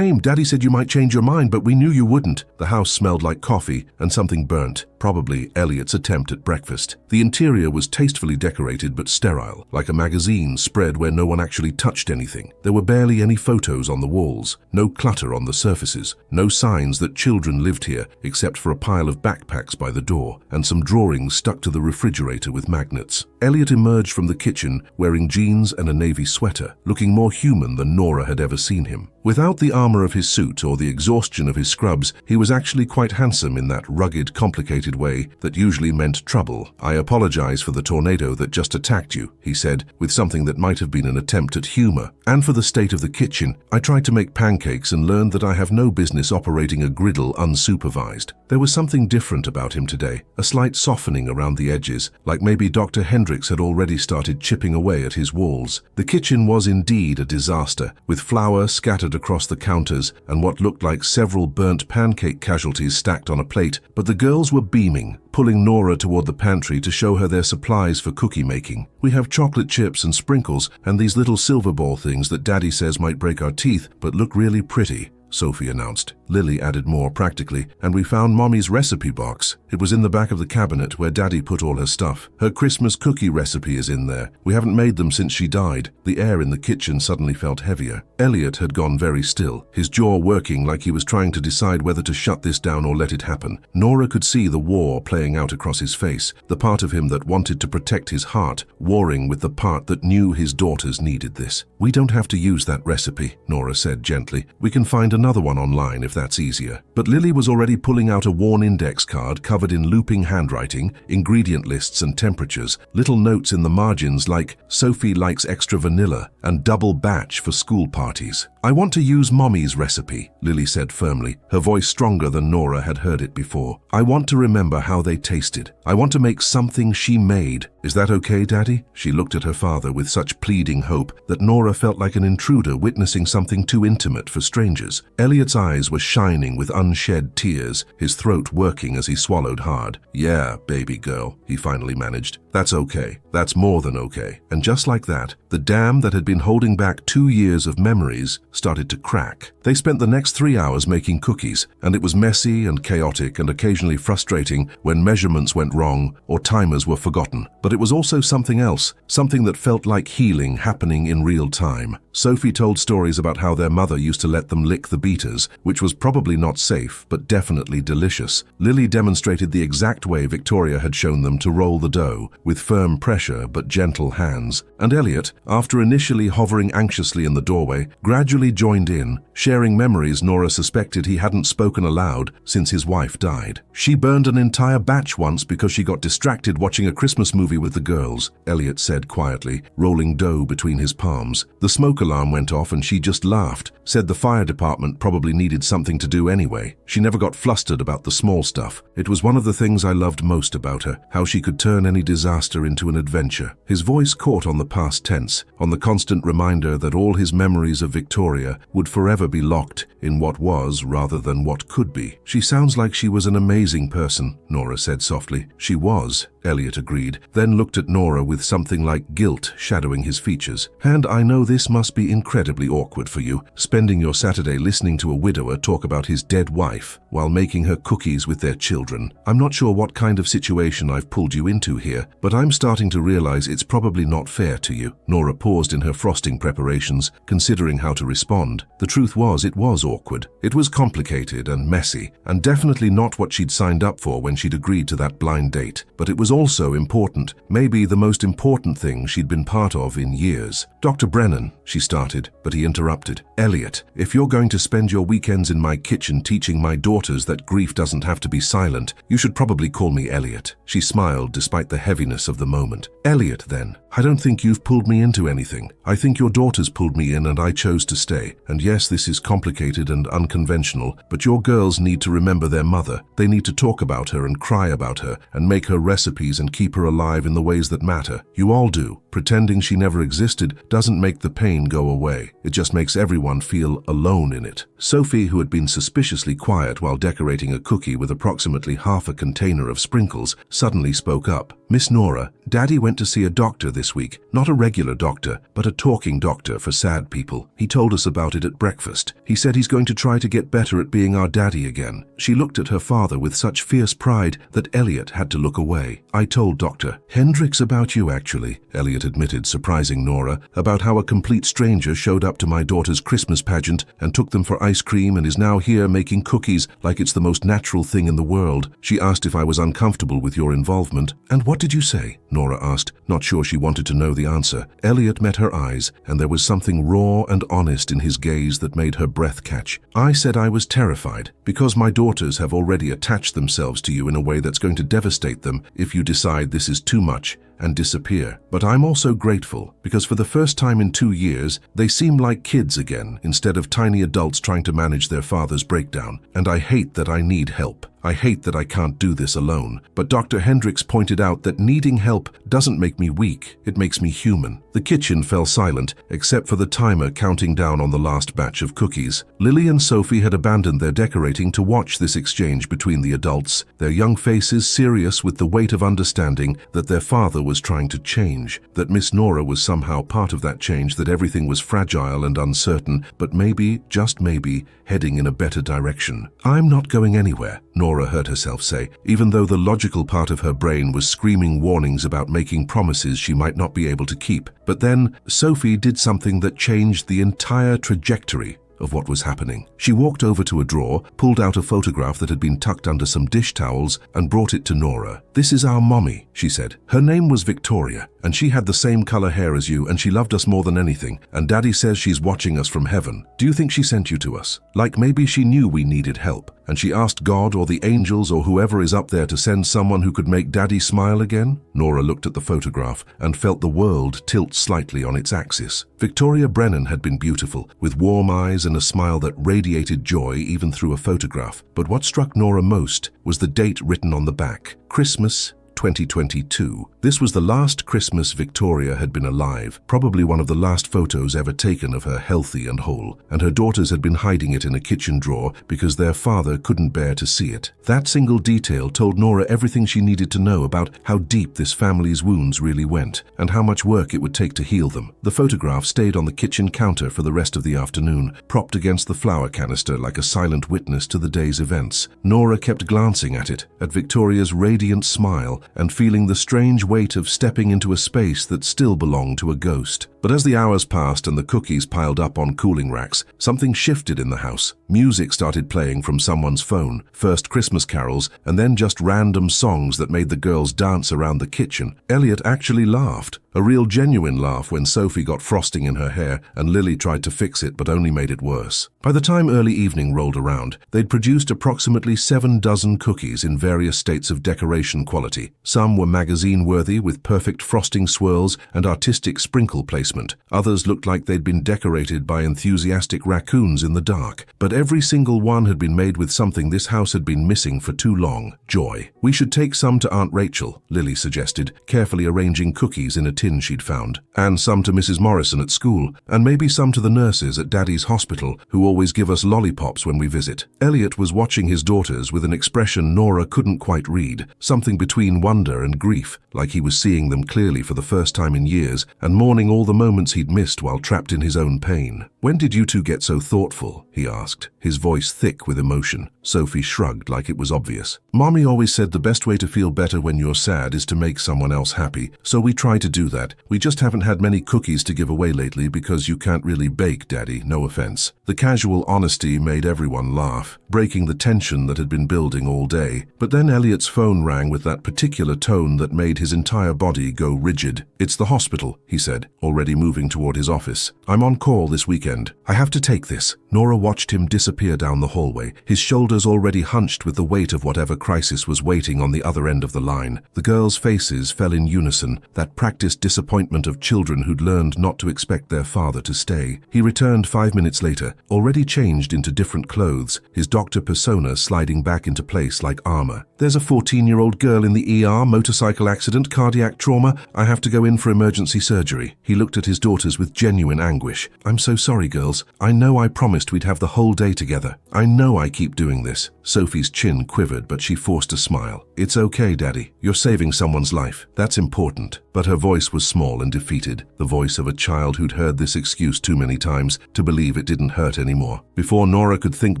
Daddy said you might change your mind, but we knew you wouldn't." The house smelled like coffee and something burnt, probably Elliot's attempt at breakfast. The interior was tastefully decorated but sterile, like a magazine spread where no one actually touched anything. There were barely any photos on the walls, no clutter on the surfaces, no signs that children lived here except for a pile of backpacks by the door and some drawings stuck to the refrigerator with magnets. Elliot emerged from the kitchen wearing jeans and a navy sweater, looking more human than Nora had ever seen him. Without the armor of his suit or the exhaustion of his scrubs, he was actually quite handsome in that rugged, complicated way that usually meant trouble. "I apologize for the tornado that just attacked you," he said, with something that might have been an attempt at humor. "And for the state of the kitchen. I tried to make pancakes and learned that I have no business operating a griddle unsupervised." There was something different about him today, a slight softening around the edges, like maybe Dr. Hendricks had already started chipping away at his walls. The kitchen was indeed a disaster, with flour scattered across the counters and what looked like several burnt pancake casualties stacked on a plate, but the girls were beaming, pulling Nora toward the pantry to show her their supplies for cookie making. "We have chocolate chips and sprinkles and these little silver ball things that Daddy says might break our teeth, but look really pretty," Sophie announced. Lily added more practically, "And we found Mommy's recipe box. It was in the back of the cabinet where Daddy put all her stuff. Her Christmas cookie recipe is in there. We haven't made them since she died." The air in the kitchen suddenly felt heavier. Elliot had gone very still, his jaw working like he was trying to decide whether to shut this down or let it happen. Nora could see the war playing out across his face, the part of him that wanted to protect his heart, warring with the part that knew his daughters needed this. "We don't have to use that recipe," Nora said gently. "We can find another one online if that's easier." But Lily was already pulling out a worn index card covered in looping handwriting, ingredient lists and temperatures, little notes in the margins like "Sophie likes extra vanilla" and "double batch for school parties." "I want to use Mommy's recipe," Lily said firmly, her voice stronger than Nora had heard it before. "I want to remember how they tasted. I want to make something she made. Is that okay, Daddy?" She looked at her father with such pleading hope that Nora felt like an intruder witnessing something too intimate for strangers. Elliot's eyes were shining with unshed tears, his throat working as he swallowed hard. "Yeah, baby girl," he finally managed. "That's okay. That's more than okay." And just like that, the dam that had been holding back 2 years of memories started to crack. They spent the next 3 hours making cookies, and it was messy and chaotic and occasionally frustrating when measurements went wrong or timers were forgotten. But it was also something else, something that felt like healing happening in real time. Sophie told stories about how their mother used to let them lick the beaters, which was probably not safe, but definitely delicious. Lily demonstrated the exact way Victoria had shown them to roll the dough, with firm pressure but gentle hands. And Elliot, after initially hovering anxiously in the doorway, gradually joined in, sharing memories Nora suspected he hadn't spoken aloud since his wife died. "She burned an entire batch once because she got distracted watching a Christmas movie with the girls," Elliot said quietly, rolling dough between his palms. "The smoke alarm went off and she just laughed, said the fire department probably needed something to do anyway. She never got flustered about the small stuff. It was one of the things I loved most about her, how she could turn any disaster into an adventure." His voice caught on the past tense, on the constant reminder that all his memories of Victoria would forever be locked in what was rather than what could be. "She sounds like she was an amazing person," Nora said softly. "She was," Elliot agreed, then looked at Nora with something like guilt shadowing his features. "And I know this must be incredibly awkward for you, spending your Saturday listening to a widower talk about his dead wife while making her cookies with their children. I'm not sure what kind of situation I've pulled you into here, but I'm starting to realize it's probably not fair to you." Nora paused in her frosting preparations, considering how to respond. The truth was, it was awkward. It was complicated and messy, and definitely not what she'd signed up for when she'd agreed to that blind date. But it was also important, maybe the most important thing she'd been part of in years. "Dr. Brennan," she started, but he interrupted. "Elliot, if you're going to spend your weekends in my kitchen teaching my daughters that grief doesn't have to be silent, you should probably call me Elliot." She smiled despite the heaviness of the moment. "Elliot, then. I don't think you've pulled me into anything. I think your daughters pulled me in and I chose to stay. And yes, this is complicated and unconventional, but your girls need to remember their mother. They need to talk about her and cry about her and make her recipes and keep her alive in the ways that matter. You all do. Pretending she never existed doesn't make the pain go away. It just makes everyone feel alone in it." Sophie, who had been suspiciously quiet while decorating a cookie with approximately half a container of sprinkles, suddenly spoke up. "Miss Nora, Daddy went to see a doctor this week. Not a regular doctor, but a talking doctor for sad people. He told us about it at breakfast. He said he's going to try to get better at being our daddy again." She looked at her father with such fierce pride that Elliot had to look away. "I told Dr. Hendricks about you, actually," Elliot admitted, surprising Nora, "about how a complete stranger showed up to my daughter's Christmas pageant and took them for ice cream and is now here making cookies like it's the most natural thing in the world. She asked if I was uncomfortable with your involvement." "And what did you say?" Nora asked, not sure she wanted to know the answer. Elliot met her eyes, and there was something raw and honest in his gaze that made her breath catch. "I said I was terrified, because my daughters have already attached themselves to you in a way that's going to devastate them if you decide this is too much and disappear. But I'm also grateful, because for the first time in 2 years, they seem like kids again, instead of tiny adults trying to manage their father's breakdown. And I hate that I need help. I hate that I can't do this alone. But Dr. Hendricks pointed out that needing help doesn't make me weak, it makes me human. The kitchen fell silent, except for the timer counting down on the last batch of cookies. Lily and Sophie had abandoned their decorating to watch this exchange between the adults, their young faces serious with the weight of understanding that their father was trying to change, that Miss Nora was somehow part of that change, that everything was fragile and uncertain, but maybe, just maybe, heading in a better direction. "I'm not going anywhere," Nora heard herself say, even though the logical part of her brain was screaming warnings about making promises she might not be able to keep. But then, Sophie did something that changed the entire trajectory of what was happening. She walked over to a drawer, pulled out a photograph that had been tucked under some dish towels, and brought it to Nora. "This is our mommy," she said. "Her name was Victoria, and she had the same color hair as you, and she loved us more than anything, and Daddy says she's watching us from heaven. Do you think she sent you to us? Like maybe she knew we needed help, and she asked God or the angels or whoever is up there to send someone who could make Daddy smile again?" Nora looked at the photograph and felt the world tilt slightly on its axis. Victoria Brennan had been beautiful, with warm eyes and a smile that radiated joy even through a photograph. But what struck Nora most was the date written on the back: Christmas 2022. This was the last Christmas Victoria had been alive, probably one of the last photos ever taken of her healthy and whole, and her daughters had been hiding it in a kitchen drawer because their father couldn't bear to see it. That single detail told Nora everything she needed to know about how deep this family's wounds really went, and how much work it would take to heal them. The photograph stayed on the kitchen counter for the rest of the afternoon, propped against the flour canister like a silent witness to the day's events. Nora kept glancing at it, at Victoria's radiant smile, and feeling the strange weight of stepping into a space that still belonged to a ghost. But as the hours passed and the cookies piled up on cooling racks, something shifted in the house. Music started playing from someone's phone, first Christmas carols, and then just random songs that made the girls dance around the kitchen. Elliot actually laughed. A real genuine laugh when Sophie got frosting in her hair and Lily tried to fix it but only made it worse. By the time early evening rolled around, they'd produced approximately 7 dozen cookies in various states of decoration quality. Some were magazine-worthy with perfect frosting swirls and artistic sprinkle placement. Others looked like they'd been decorated by enthusiastic raccoons in the dark. But every single one had been made with something this house had been missing for too long: joy. "We should take some to Aunt Rachel," Lily suggested, carefully arranging cookies in a tin she'd found, "and some to Mrs. Morrison at school, and maybe some to the nurses at Daddy's hospital, who always give us lollipops when we visit." Elliot was watching his daughters with an expression Nora couldn't quite read, something between wonder and grief, like he was seeing them clearly for the first time in years, and mourning all the moments he'd missed while trapped in his own pain. "When did you two get so thoughtful?" he asked, his voice thick with emotion. Sophie shrugged like it was obvious. "Mommy always said the best way to feel better when you're sad is to make someone else happy, so we try to do that. We just haven't had many cookies to give away lately because you can't really bake, Daddy, no offense." The casual honesty made everyone laugh, breaking the tension that had been building all day. But then Elliot's phone rang with that particular tone that made his entire body go rigid. "It's the hospital," he said, already moving toward his office. "I'm on call this weekend. I have to take this." Nora watched him disappear down the hallway, his shoulders already hunched with the weight of whatever crisis was waiting on the other end of the line. The girls' faces fell in unison, that practiced disappointment of children who'd learned not to expect their father to stay. He returned 5 minutes later, already changed into different clothes, his doctor persona sliding back into place like armor. "There's a 14-year-old girl in the ER, motorcycle accident, cardiac trauma. I have to go in for emergency surgery." He looked at his daughters with genuine anguish. "I'm so sorry, girls. I know I promised we'd have the whole day together. I know I keep doing this." Sophie's chin quivered, but she forced a smile. "It's okay, Daddy. You're saving someone's life. That's important." But her voice was small and defeated, the voice of a child who'd heard this excuse too many times to believe it didn't hurt anymore. Before Nora could think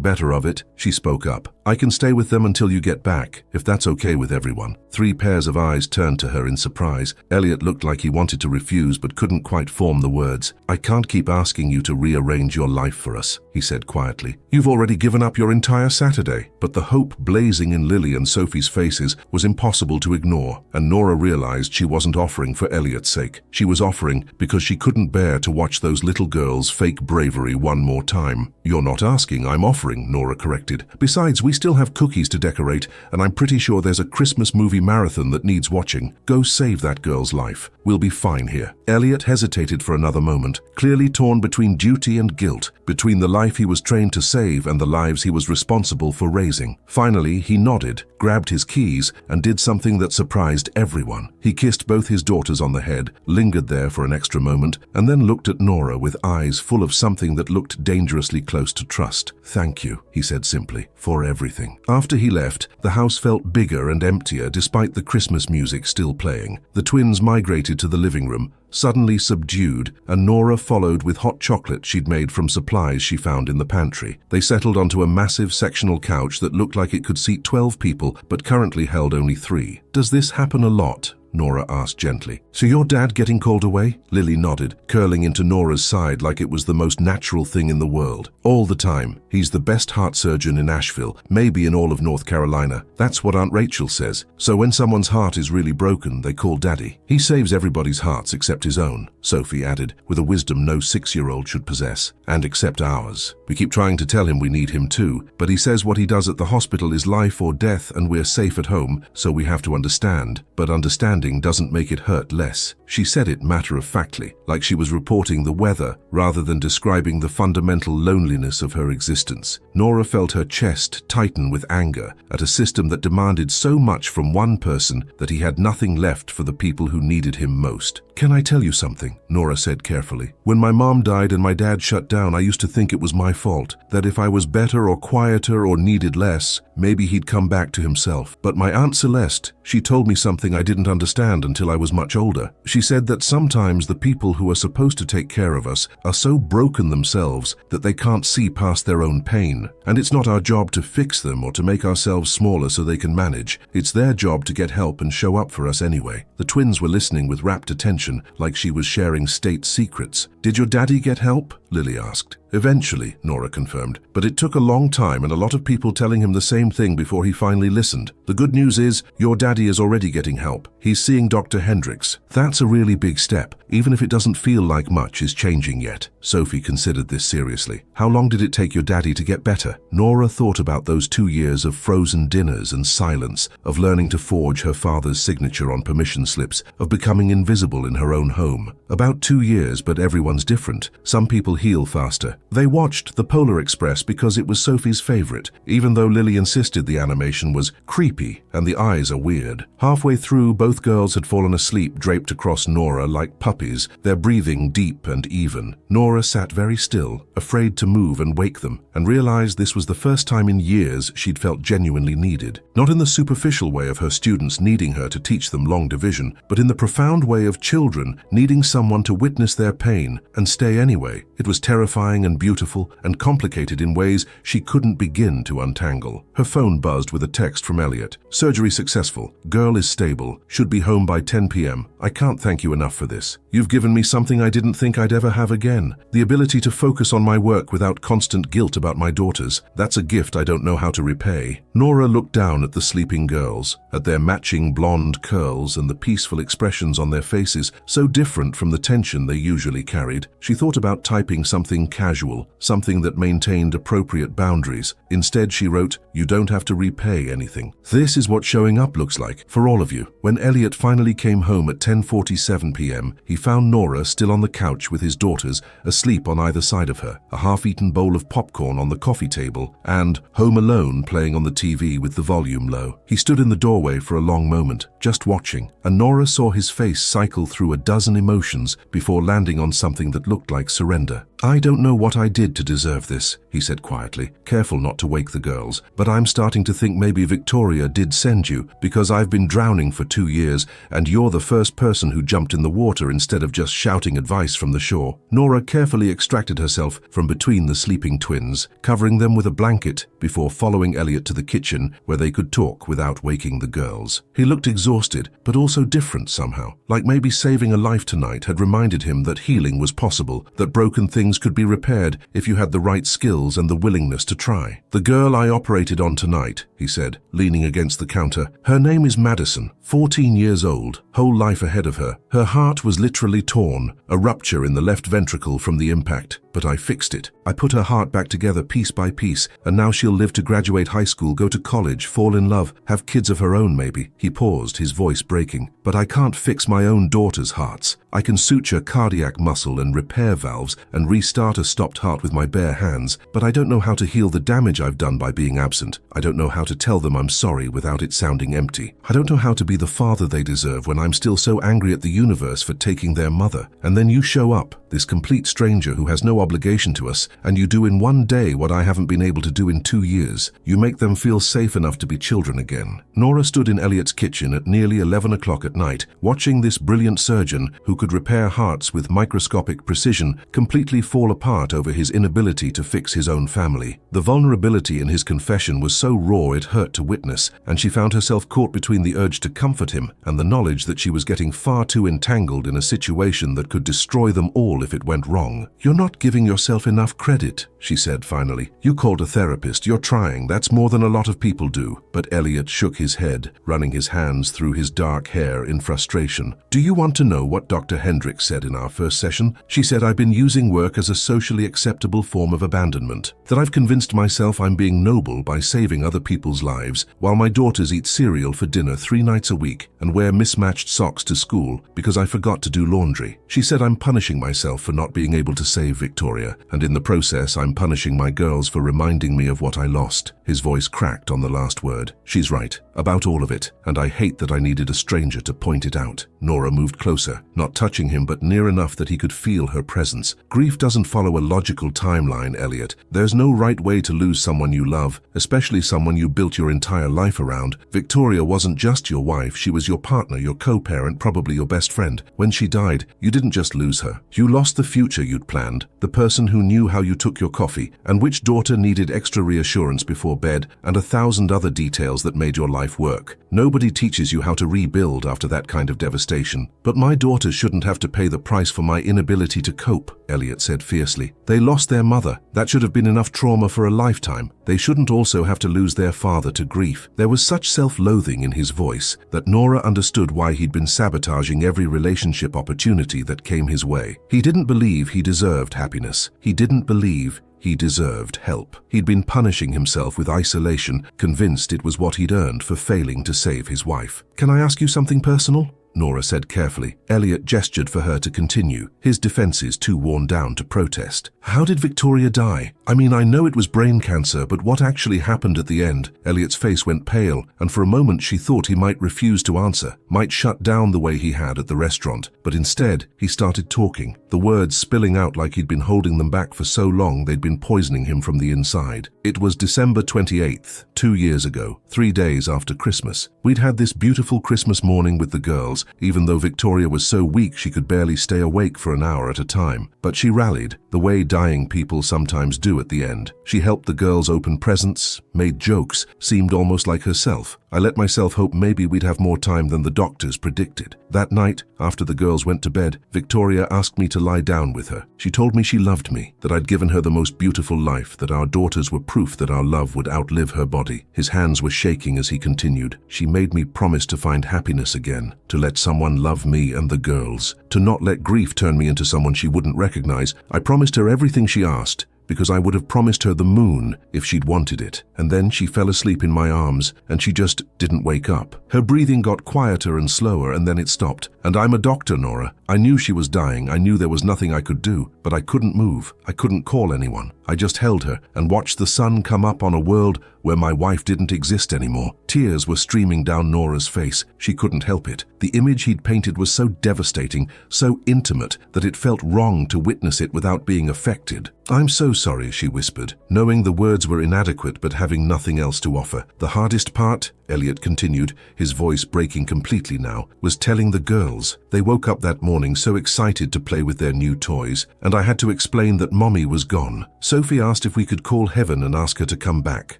better of it, she spoke up. "I can stay with them until you get back, if that's okay with everyone." 3 pairs of eyes turned to her in surprise. Elliot looked like he wanted to refuse but couldn't quite form the words. "I can't keep asking you to rearrange your life for us," he said quietly. "You've already given up your entire Saturday." But the hope blazing in Lily and Sophie's faces was impossible to ignore, and Nora realized she wasn't offering for Elliot's sake. She was offering because she couldn't bear to watch those little girls fake bravery one more time. "You're not asking, I'm offering," Nora corrected. "Besides, we still have cookies to decorate, and I'm pretty sure there's a Christmas movie marathon that needs watching. Go save that girl's life. We'll be fine here." Elliot hesitated for another moment, clearly torn between duty and guilt, between the life life he was trained to save and the lives he was responsible for raising. Finally, he nodded, grabbed his keys, and did something that surprised everyone. He kissed both his daughters on the head, lingered there for an extra moment, and then looked at Nora with eyes full of something that looked dangerously close to trust. "Thank you," he said simply, "for everything." After he left, the house felt bigger and emptier despite the Christmas music still playing. The twins migrated to the living room, suddenly subdued, and Nora followed with hot chocolate she'd made from supplies she found in the pantry. They settled onto a massive sectional couch that looked like it could seat 12 people but currently held only 3. "Does this happen a lot?" Nora asked gently. "So your dad getting called away?" Lily nodded, curling into Nora's side like it was the most natural thing in the world. "All the time. He's the best heart surgeon in Asheville, maybe in all of North Carolina. That's what Aunt Rachel says. So when someone's heart is really broken, they call Daddy. He saves everybody's hearts except his own," Sophie added, with a wisdom no 6-year-old should possess. "And except ours. We keep trying to tell him we need him too, but he says what he does at the hospital is life or death and we're safe at home, so we have to understand. But understanding doesn't make it hurt less." She said it matter-of-factly, like she was reporting the weather rather than describing the fundamental loneliness of her existence. Nora felt her chest tighten with anger at a system that demanded so much from one person that he had nothing left for the people who needed him most. "Can I tell you something?" Nora said carefully. "When my mom died and my dad shut down, I used to think it was my fault, that if I was better or quieter or needed less, maybe he'd come back to himself. But my Aunt Celeste, she told me something I didn't understand until I was much older. She said that sometimes the people who are supposed to take care of us are so broken themselves that they can't see past their own pain. And it's not our job to fix them or to make ourselves smaller so they can manage. It's their job to get help and show up for us anyway." The twins were listening with rapt attention, like she was sharing state secrets. "Did your daddy get help?" Lily asked. "Eventually," Nora confirmed, "but it took a long time and a lot of people telling him the same thing before he finally listened. The good news is, your daddy is already getting help. He's seeing Dr. Hendricks. That's a really big step, even if it doesn't feel like much is changing yet." Sophie considered this seriously. "How long did it take your daddy to get better?" Nora thought about those 2 years of frozen dinners and silence, of learning to forge her father's signature on permission slips, of becoming invisible in her own home. About 2 years, but everyone's different. Some people heal faster. They watched The Polar Express because it was Sophie's favorite, even though Lily insisted the animation was creepy and the eyes are weird. Halfway through, both girls had fallen asleep draped across Nora like puppies, their breathing deep and even. Nora sat very still, afraid to move and wake them, and realized this was the first time in years she'd felt genuinely needed. Not in the superficial way of her students needing her to teach them long division, but in the profound way of children needing someone to witness their pain and stay anyway. It was terrifying and beautiful and complicated in ways she couldn't begin to untangle. Her phone buzzed with a text from Elliot. "Surgery successful. Girl is stable. Should be home by 10 p.m. I can't thank you enough for this. You've given me something I didn't think I'd ever have again. The ability to focus on my work without constant guilt about my daughters. That's a gift I don't know how to repay." Nora looked down at the sleeping girls, at their matching blonde curls and the peaceful expressions on their faces, so different from the tension they usually carried. She thought about typing something casual, something that maintained appropriate boundaries. Instead, she wrote, "You don't have to repay anything." This is what showing up looks like for all of you. When Elliot finally came home at 10:47 p.m., he found Nora still on the couch with his daughters, asleep on either side of her, a half-eaten bowl of popcorn on the coffee table, and Home Alone playing on the TV with the volume low. He stood in the doorway for a long moment, just watching, and Nora saw his face cycle through a dozen emotions before landing on something that looked like surrender. "I don't know what I did to deserve this," he said quietly, careful not to wake the girls, "but I'm starting to think maybe Victoria did send you, because I've been drowning for 2 years, and you're the first person who jumped in the water instead of just shouting advice from the shore." Nora carefully extracted herself from between the sleeping twins, covering them with a blanket before following Elliot to the kitchen where they could talk without waking the girls. He looked exhausted, but also different somehow, like maybe saving a life tonight had reminded him that healing was possible, that broken things could be repaired if you had the right skills and the willingness to try. "The girl I operated on tonight," he said, leaning against the counter. "Her name is Madison, 14 years old, whole life ahead of her. Her heart was literally torn, a rupture in the left ventricle from the impact. but I fixed it. I put her heart back together piece by piece, and now she'll live to graduate high school, go to college, fall in love, have kids of her own maybe." He paused, his voice breaking. "But I can't fix my own daughter's hearts. I can suture cardiac muscle and repair valves and restart a stopped heart with my bare hands, but I don't know how to heal the damage I've done by being absent. I don't know how to tell them I'm sorry without it sounding empty. I don't know how to be the father they deserve when I'm still so angry at the universe for taking their mother. And then you show up, this complete stranger who has no obligation to us, and you do in one day what I haven't been able to do in 2 years. You make them feel safe enough to be children again." Nora stood in Elliot's kitchen at nearly 11 o'clock at night, watching this brilliant surgeon who could repair hearts with microscopic precision completely fall apart over his inability to fix his own family. The vulnerability in his confession was so raw it hurt to witness, and she found herself caught between the urge to comfort him and the knowledge that she was getting far too entangled in a situation that could destroy them all if it went wrong. "You're not giving yourself enough credit," she said finally. "You called a therapist. You're trying. That's more than a lot of people do." But Elliot shook his head, running his hands through his dark hair in frustration. "Do you want to know what Dr. Hendricks said in our first session? She said I've been using work as a socially acceptable form of abandonment, that I've convinced myself I'm being noble by saving other people's lives, while my daughters eat cereal for dinner 3 nights a week and wear mismatched socks to school because I forgot to do laundry. She said I'm punishing myself for not being able to save Victoria, and in the process I'm punishing my girls for reminding me of what I lost." His voice cracked on the last word. "She's right, about all of it, and I hate that I needed a stranger to point it out." Nora moved closer, not touching him but near enough that he could feel her presence. "Grief doesn't follow a logical timeline, Elliot. There's no right way to lose someone you love, especially someone you built your entire life around. Victoria wasn't just your wife, she was your partner, your co-parent, probably your best friend. When she died, you didn't just lose her. You lost the future you'd planned, the person who knew how you took your coffee, and which daughter needed extra reassurance before bed, and 1,000 other details that made your life work. Nobody teaches you how to rebuild after that kind of devastation. But my daughters shouldn't have to pay the price for my inability to cope," Elliot said fiercely. "They lost their mother. That should have been enough trauma for a lifetime. They shouldn't also have to lose their father to grief." There was such self-loathing in his voice that Nora understood why he'd been sabotaging every relationship opportunity that came his way. He didn't believe he deserved happiness. He didn't believe he deserved help. He'd been punishing himself with isolation, convinced it was what he'd earned for failing to save his wife. "Can I ask you something personal?" Nora said carefully. Elliot gestured for her to continue, his defenses too worn down to protest. "How did Victoria die? I mean, I know it was brain cancer, but what actually happened at the end?" Elliot's face went pale, and for a moment she thought he might refuse to answer, might shut down the way he had at the restaurant. But instead, he started talking, the words spilling out like he'd been holding them back for so long they'd been poisoning him from the inside. "It was December 28th, 2 years ago, 3 days after Christmas. We'd had this beautiful Christmas morning with the girls, even though Victoria was so weak she could barely stay awake for an hour at a time. But she rallied, the way dying people sometimes do at the end. She helped the girls open presents, made jokes, seemed almost like herself. I let myself hope maybe we'd have more time than the doctors predicted. That night, after the girls went to bed, Victoria asked me to lie down with her. She told me she loved me, that I'd given her the most beautiful life, that our daughters were proof that our love would outlive her body." His hands were shaking as he continued. "She made me promise to find happiness again, to let someone love me and the girls, to not let grief turn me into someone she wouldn't recognize. I promised her everything she asked, because I would have promised her the moon if she'd wanted it. And then she fell asleep in my arms, and she just didn't wake up. Her breathing got quieter and slower, and then it stopped. And I'm a doctor, Nora. I knew she was dying. I knew there was nothing I could do, but I couldn't move. I couldn't call anyone. I just held her and watched the sun come up on a world where my wife didn't exist anymore." Tears were streaming down Nora's face. She couldn't help it. The image he'd painted was so devastating, so intimate, that it felt wrong to witness it without being affected. "I'm so sorry," she whispered, knowing the words were inadequate but having nothing else to offer. "The hardest part," Elliot continued, his voice breaking completely now, "was telling the girls. They woke up that morning so excited to play with their new toys, and I had to explain that Mommy was gone. Sophie asked if we could call heaven and ask her to come back.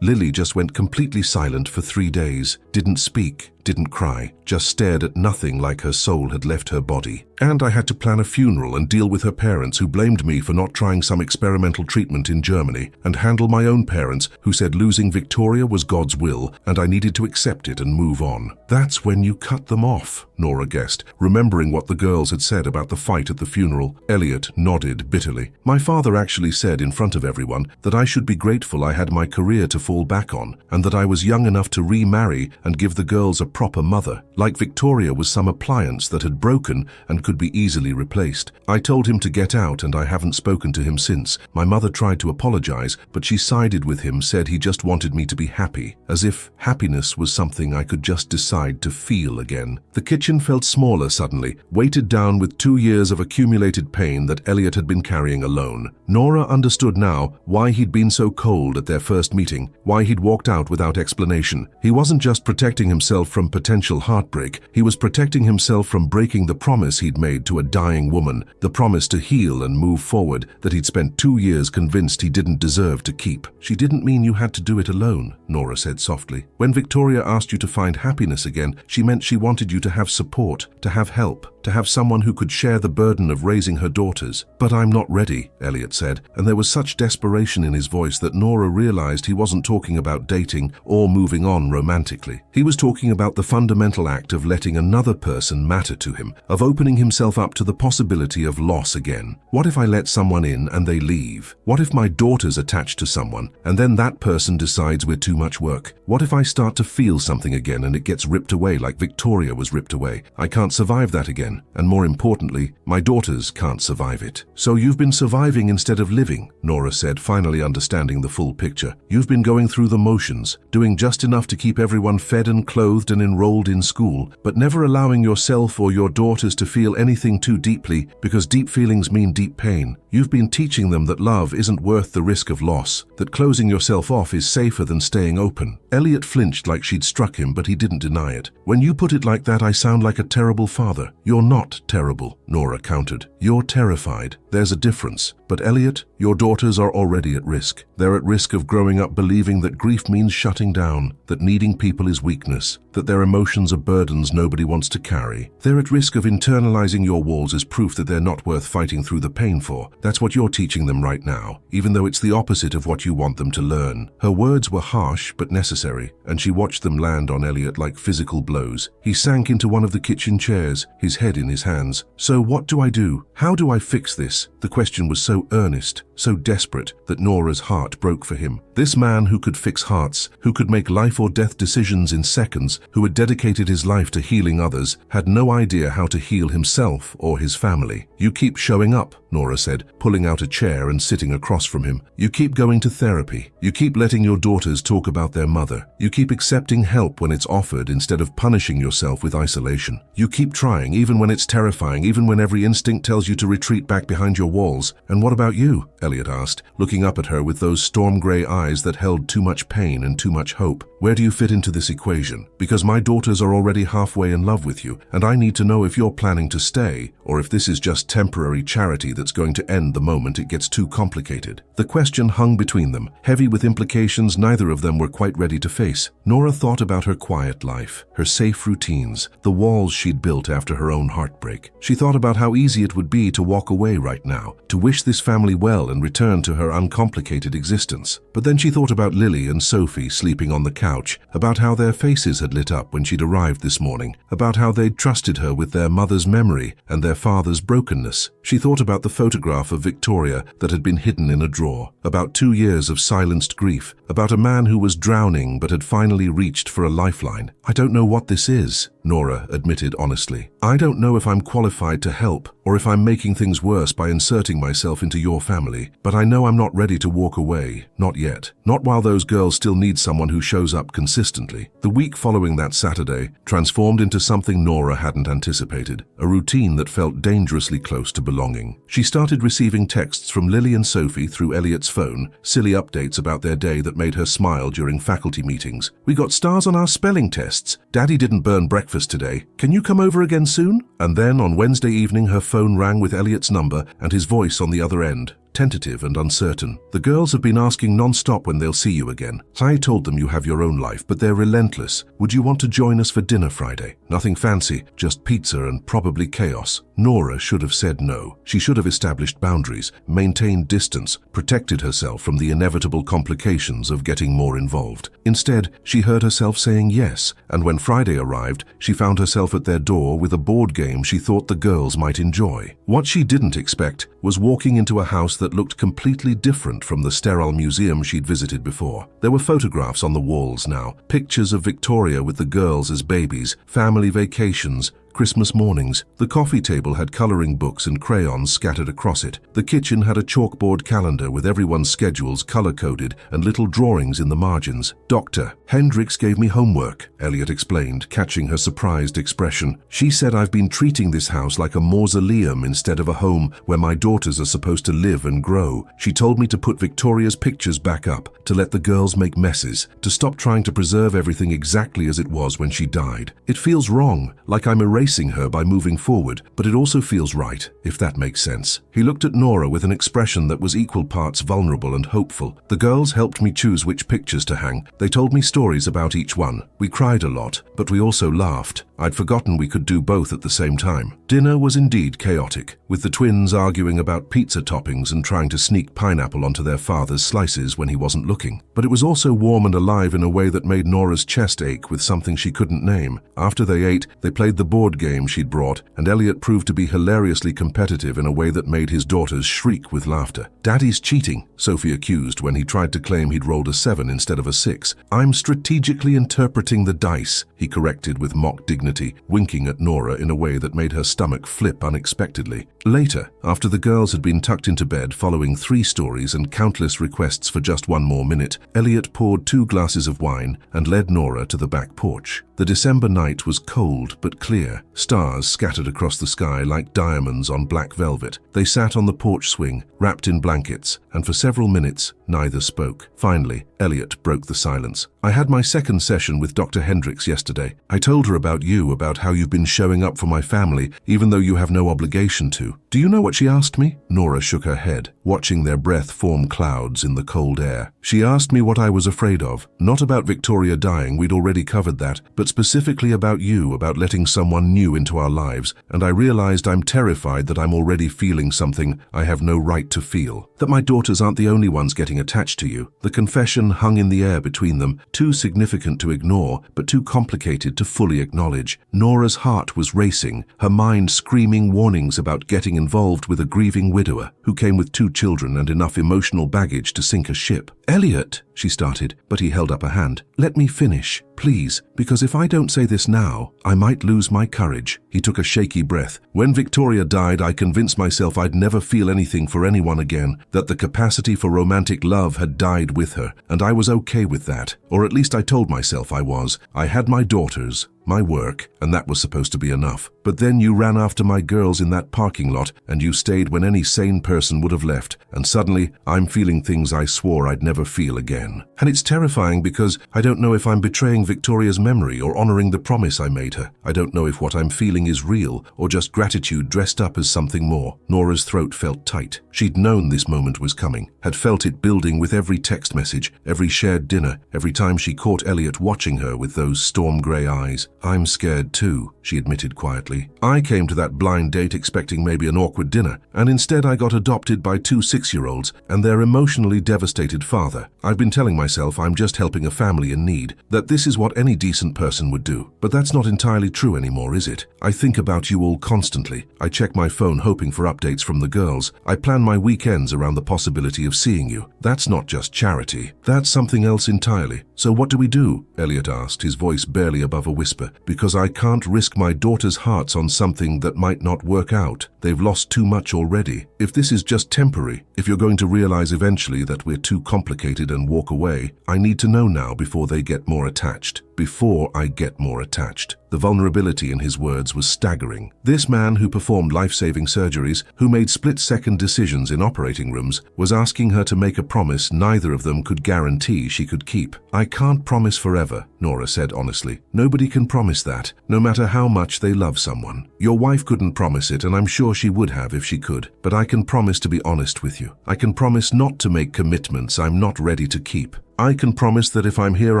Lily just went completely silent for 3 days, didn't speak. didn't cry, just stared at nothing like her soul had left her body. And I had to plan a funeral and deal with her parents who blamed me for not trying some experimental treatment in Germany, and handle my own parents who said losing Victoria was God's will and I needed to accept it and move on. That's when you cut them off, Nora guessed, remembering what the girls had said about the fight at the funeral. Elliot nodded bitterly. My father actually said in front of everyone that I should be grateful I had my career to fall back on, and that I was young enough to remarry and give the girls a proper mother, like Victoria was some appliance that had broken and could be easily replaced. I told him to get out and I haven't spoken to him since. My mother tried to apologize, but she sided with him, said he just wanted me to be happy, as if happiness was something I could just decide to feel again. The kitchen felt smaller suddenly, weighted down with 2 years of accumulated pain that Elliot had been carrying alone. Nora understood now why he'd been so cold at their first meeting, why he'd walked out without explanation. He wasn't just protecting himself from potential heartbreak, he was protecting himself from breaking the promise he'd made to a dying woman, the promise to heal and move forward that he'd spent 2 years convinced he didn't deserve to keep. She didn't mean you had to do it alone, Nora said softly. When Victoria asked you to find happiness again, she meant she wanted you to have support, to have help, to have someone who could share the burden of raising her daughters. But I'm not ready, Elliot said, and there was such desperation in his voice that Nora realized he wasn't talking about dating or moving on romantically. He was talking about the fundamental act of letting another person matter to him, of opening himself up to the possibility of loss again. What if I let someone in and they leave? What if my daughter's attached to someone and then that person decides we're too much work? What if I start to feel something again and it gets ripped away like Victoria was ripped away? I can't survive that again. And more importantly, my daughters can't survive it. So you've been surviving instead of living, Nora said, finally understanding the full picture. You've been going through the motions, doing just enough to keep everyone fed and clothed and enrolled in school, but never allowing yourself or your daughters to feel anything too deeply, because deep feelings mean deep pain. You've been teaching them that love isn't worth the risk of loss, that closing yourself off is safer than staying open. Elliot flinched like she'd struck him, but he didn't deny it. When you put it like that, I sound like a terrible father. You're not terrible, Nora countered. You're terrified. There's a difference. But Elliot, your daughters are already at risk. They're at risk of growing up believing that grief means shutting down, that needing people is weakness, that their emotions are burdens nobody wants to carry. They're at risk of internalizing your walls as proof that they're not worth fighting through the pain for. That's what you're teaching them right now, even though it's the opposite of what you want them to learn. Her words were harsh but necessary, and she watched them land on Elliot like physical blows. He sank into one of the kitchen chairs, his head in his hands. So what do I do? How do I fix this? The question was so earnest, so desperate, that Nora's heart broke for him. This man who could fix hearts, who could make life or death decisions in seconds, who had dedicated his life to healing others, had no idea how to heal himself or his family. You keep showing up, Nora said, pulling out a chair and sitting across from him. You keep going to therapy. You keep letting your daughters talk about their mother. You keep accepting help when it's offered instead of punishing yourself with isolation. You keep trying even when it's terrifying, even when every instinct tells you to retreat back behind your walls. And what about you? Elliot asked, looking up at her with those storm-gray eyes that held too much pain and too much hope. Where do you fit into this equation? Because my daughters are already halfway in love with you, and I need to know if you're planning to stay, or if this is just temporary charity that's going to end the moment it gets too complicated. The question hung between them, heavy with implications neither of them were quite ready to face. Nora thought about her quiet life, her safe routines, the walls she'd built after her own heartbreak. She thought about how easy it would be to walk away right now, to wish this family well and return to her uncomplicated existence. But then she thought about Lily and Sophie sleeping on the couch, about how their faces had lit up when she'd arrived this morning, about how they'd trusted her with their mother's memory and their father's brokenness. She thought about the photograph of Victoria that had been hidden in a drawer, about 2 years of silenced grief, about a man who was drowning but had finally reached for a lifeline. I don't know what this is, Nora admitted honestly. I don't know if I'm qualified to help or if I'm making things worse by inserting myself into your family, but I know I'm not ready to walk away, not yet. Not while those girls still need someone who shows up consistently. The week following that Saturday transformed into something Nora hadn't anticipated, a routine that felt dangerously close to belonging. She started receiving texts from Lily and Sophie through Elliot's phone, silly updates about their day that made her smile during faculty meetings. We got stars on our spelling tests. Daddy didn't burn breakfast today. Can you come over again soon? And then on Wednesday evening her phone rang with Elliot's number and his voice on the other end. tentative and uncertain. The girls have been asking non-stop when they'll see you again. I told them you have your own life, but they're relentless. Would you want to join us for dinner Friday? Nothing fancy, just pizza and probably chaos. Nora should have said no. She should have established boundaries, maintained distance, protected herself from the inevitable complications of getting more involved. Instead, she heard herself saying yes, and when Friday arrived, she found herself at their door with a board game she thought the girls might enjoy. What she didn't expect was walking into a house that looked completely different from the sterile museum she'd visited before. There were photographs on the walls now, pictures of Victoria with the girls as babies, family vacations, Christmas mornings. The coffee table had coloring books and crayons scattered across it. The kitchen had a chalkboard calendar with everyone's schedules color-coded and little drawings in the margins. "Dr. Hendricks gave me homework," Elliot explained, catching her surprised expression. "She said I've been treating this house like a mausoleum instead of a home where my daughters are supposed to live and grow. She told me to put Victoria's pictures back up, to let the girls make messes, to stop trying to preserve everything exactly as it was when she died. It feels wrong, like I'm erasing her by moving forward, but it also feels right, if that makes sense." He looked at Nora with an expression that was equal parts vulnerable and hopeful. "The girls helped me choose which pictures to hang. They told me stories about each one. We cried a lot, but we also laughed. I'd forgotten we could do both at the same time." Dinner was indeed chaotic, with the twins arguing about pizza toppings and trying to sneak pineapple onto their father's slices when he wasn't looking. But it was also warm and alive in a way that made Nora's chest ache with something she couldn't name. After they ate, they played the board game she'd brought, and Elliot proved to be hilariously competitive in a way that made his daughters shriek with laughter. "Daddy's cheating," Sophie accused when he tried to claim he'd rolled a 7 instead of a 6. "I'm strategically interpreting the dice," he corrected with mock dignity, winking at Nora in a way that made her stomach flip unexpectedly. Later, after the girls had been tucked into bed following 3 stories and countless requests for just one more minute, Elliot poured 2 glasses of wine and led Nora to the back porch. The December night was cold but clear, stars scattered across the sky like diamonds on black velvet. They sat on the porch swing, wrapped in blankets, and for several minutes, neither spoke. Finally, Elliot broke the silence. "I had my second session with Dr. Hendricks yesterday. I told her about you, about how you've been showing up for my family, even though you have no obligation to. Do you know what she asked me?" Nora shook her head, watching their breath form clouds in the cold air. "She asked me what I was afraid of. Not about Victoria dying, we'd already covered that, but specifically about you, about letting someone new into our lives, and I realized I'm terrified that I'm already feeling something I have no right to feel. That my daughters aren't the only ones getting attached to you." The confession hung in the air between them, too significant to ignore, but too complicated to fully acknowledge. Nora's heart was racing, her mind screaming warnings about getting involved with a grieving widower who came with 2 children and enough emotional baggage to sink a ship. "Elliot," she started, but he held up a hand. "Let me finish, please, because if I don't say this now, I might lose my courage." He took a shaky breath. "When Victoria died, I convinced myself I'd never feel anything for anyone again, that the capacity for romantic love had died with her, and I was okay with that. Or at least I told myself I was. I had my daughters, my work, and that was supposed to be enough. But then you ran after my girls in that parking lot, and you stayed when any sane person would have left, and suddenly I'm feeling things I swore I'd never feel again. And it's terrifying because I don't know if I'm betraying Victoria's memory or honoring the promise I made her. I don't know if what I'm feeling is real or just gratitude dressed up as something more." Nora's throat felt tight. She'd known this moment was coming, had felt it building with every text message, every shared dinner, every time she caught Elliot watching her with those storm-grey eyes. "I'm scared too," she admitted quietly. "I came to that blind date expecting maybe an awkward dinner, and instead I got adopted by 2 6-year-olds and their emotionally devastated father. I've been telling myself I'm just helping a family in need, that this is what any decent person would do. But that's not entirely true anymore, is it? I think about you all constantly. I check my phone hoping for updates from the girls. I plan my weekends around the possibility of seeing you. That's not just charity. That's something else entirely. So what do we do?" Elliot asked, his voice barely above a whisper. "Because I can't risk my daughters' hearts on something that might not work out. They've lost too much already. If this is just temporary, if you're going to realize eventually that we're too complicated and walk away, I need to know now before they get more attached. Before I get more attached." The vulnerability in his words was staggering. This man who performed life-saving surgeries, who made split-second decisions in operating rooms, was asking her to make a promise neither of them could guarantee she could keep. "I can't promise forever," Nora said honestly. "Nobody can promise that, no matter how much they love someone. Your wife couldn't promise it, and I'm sure she would have if she could. But I can promise to be honest with you. I can promise not to make commitments I'm not ready to keep. I can promise that if I'm here,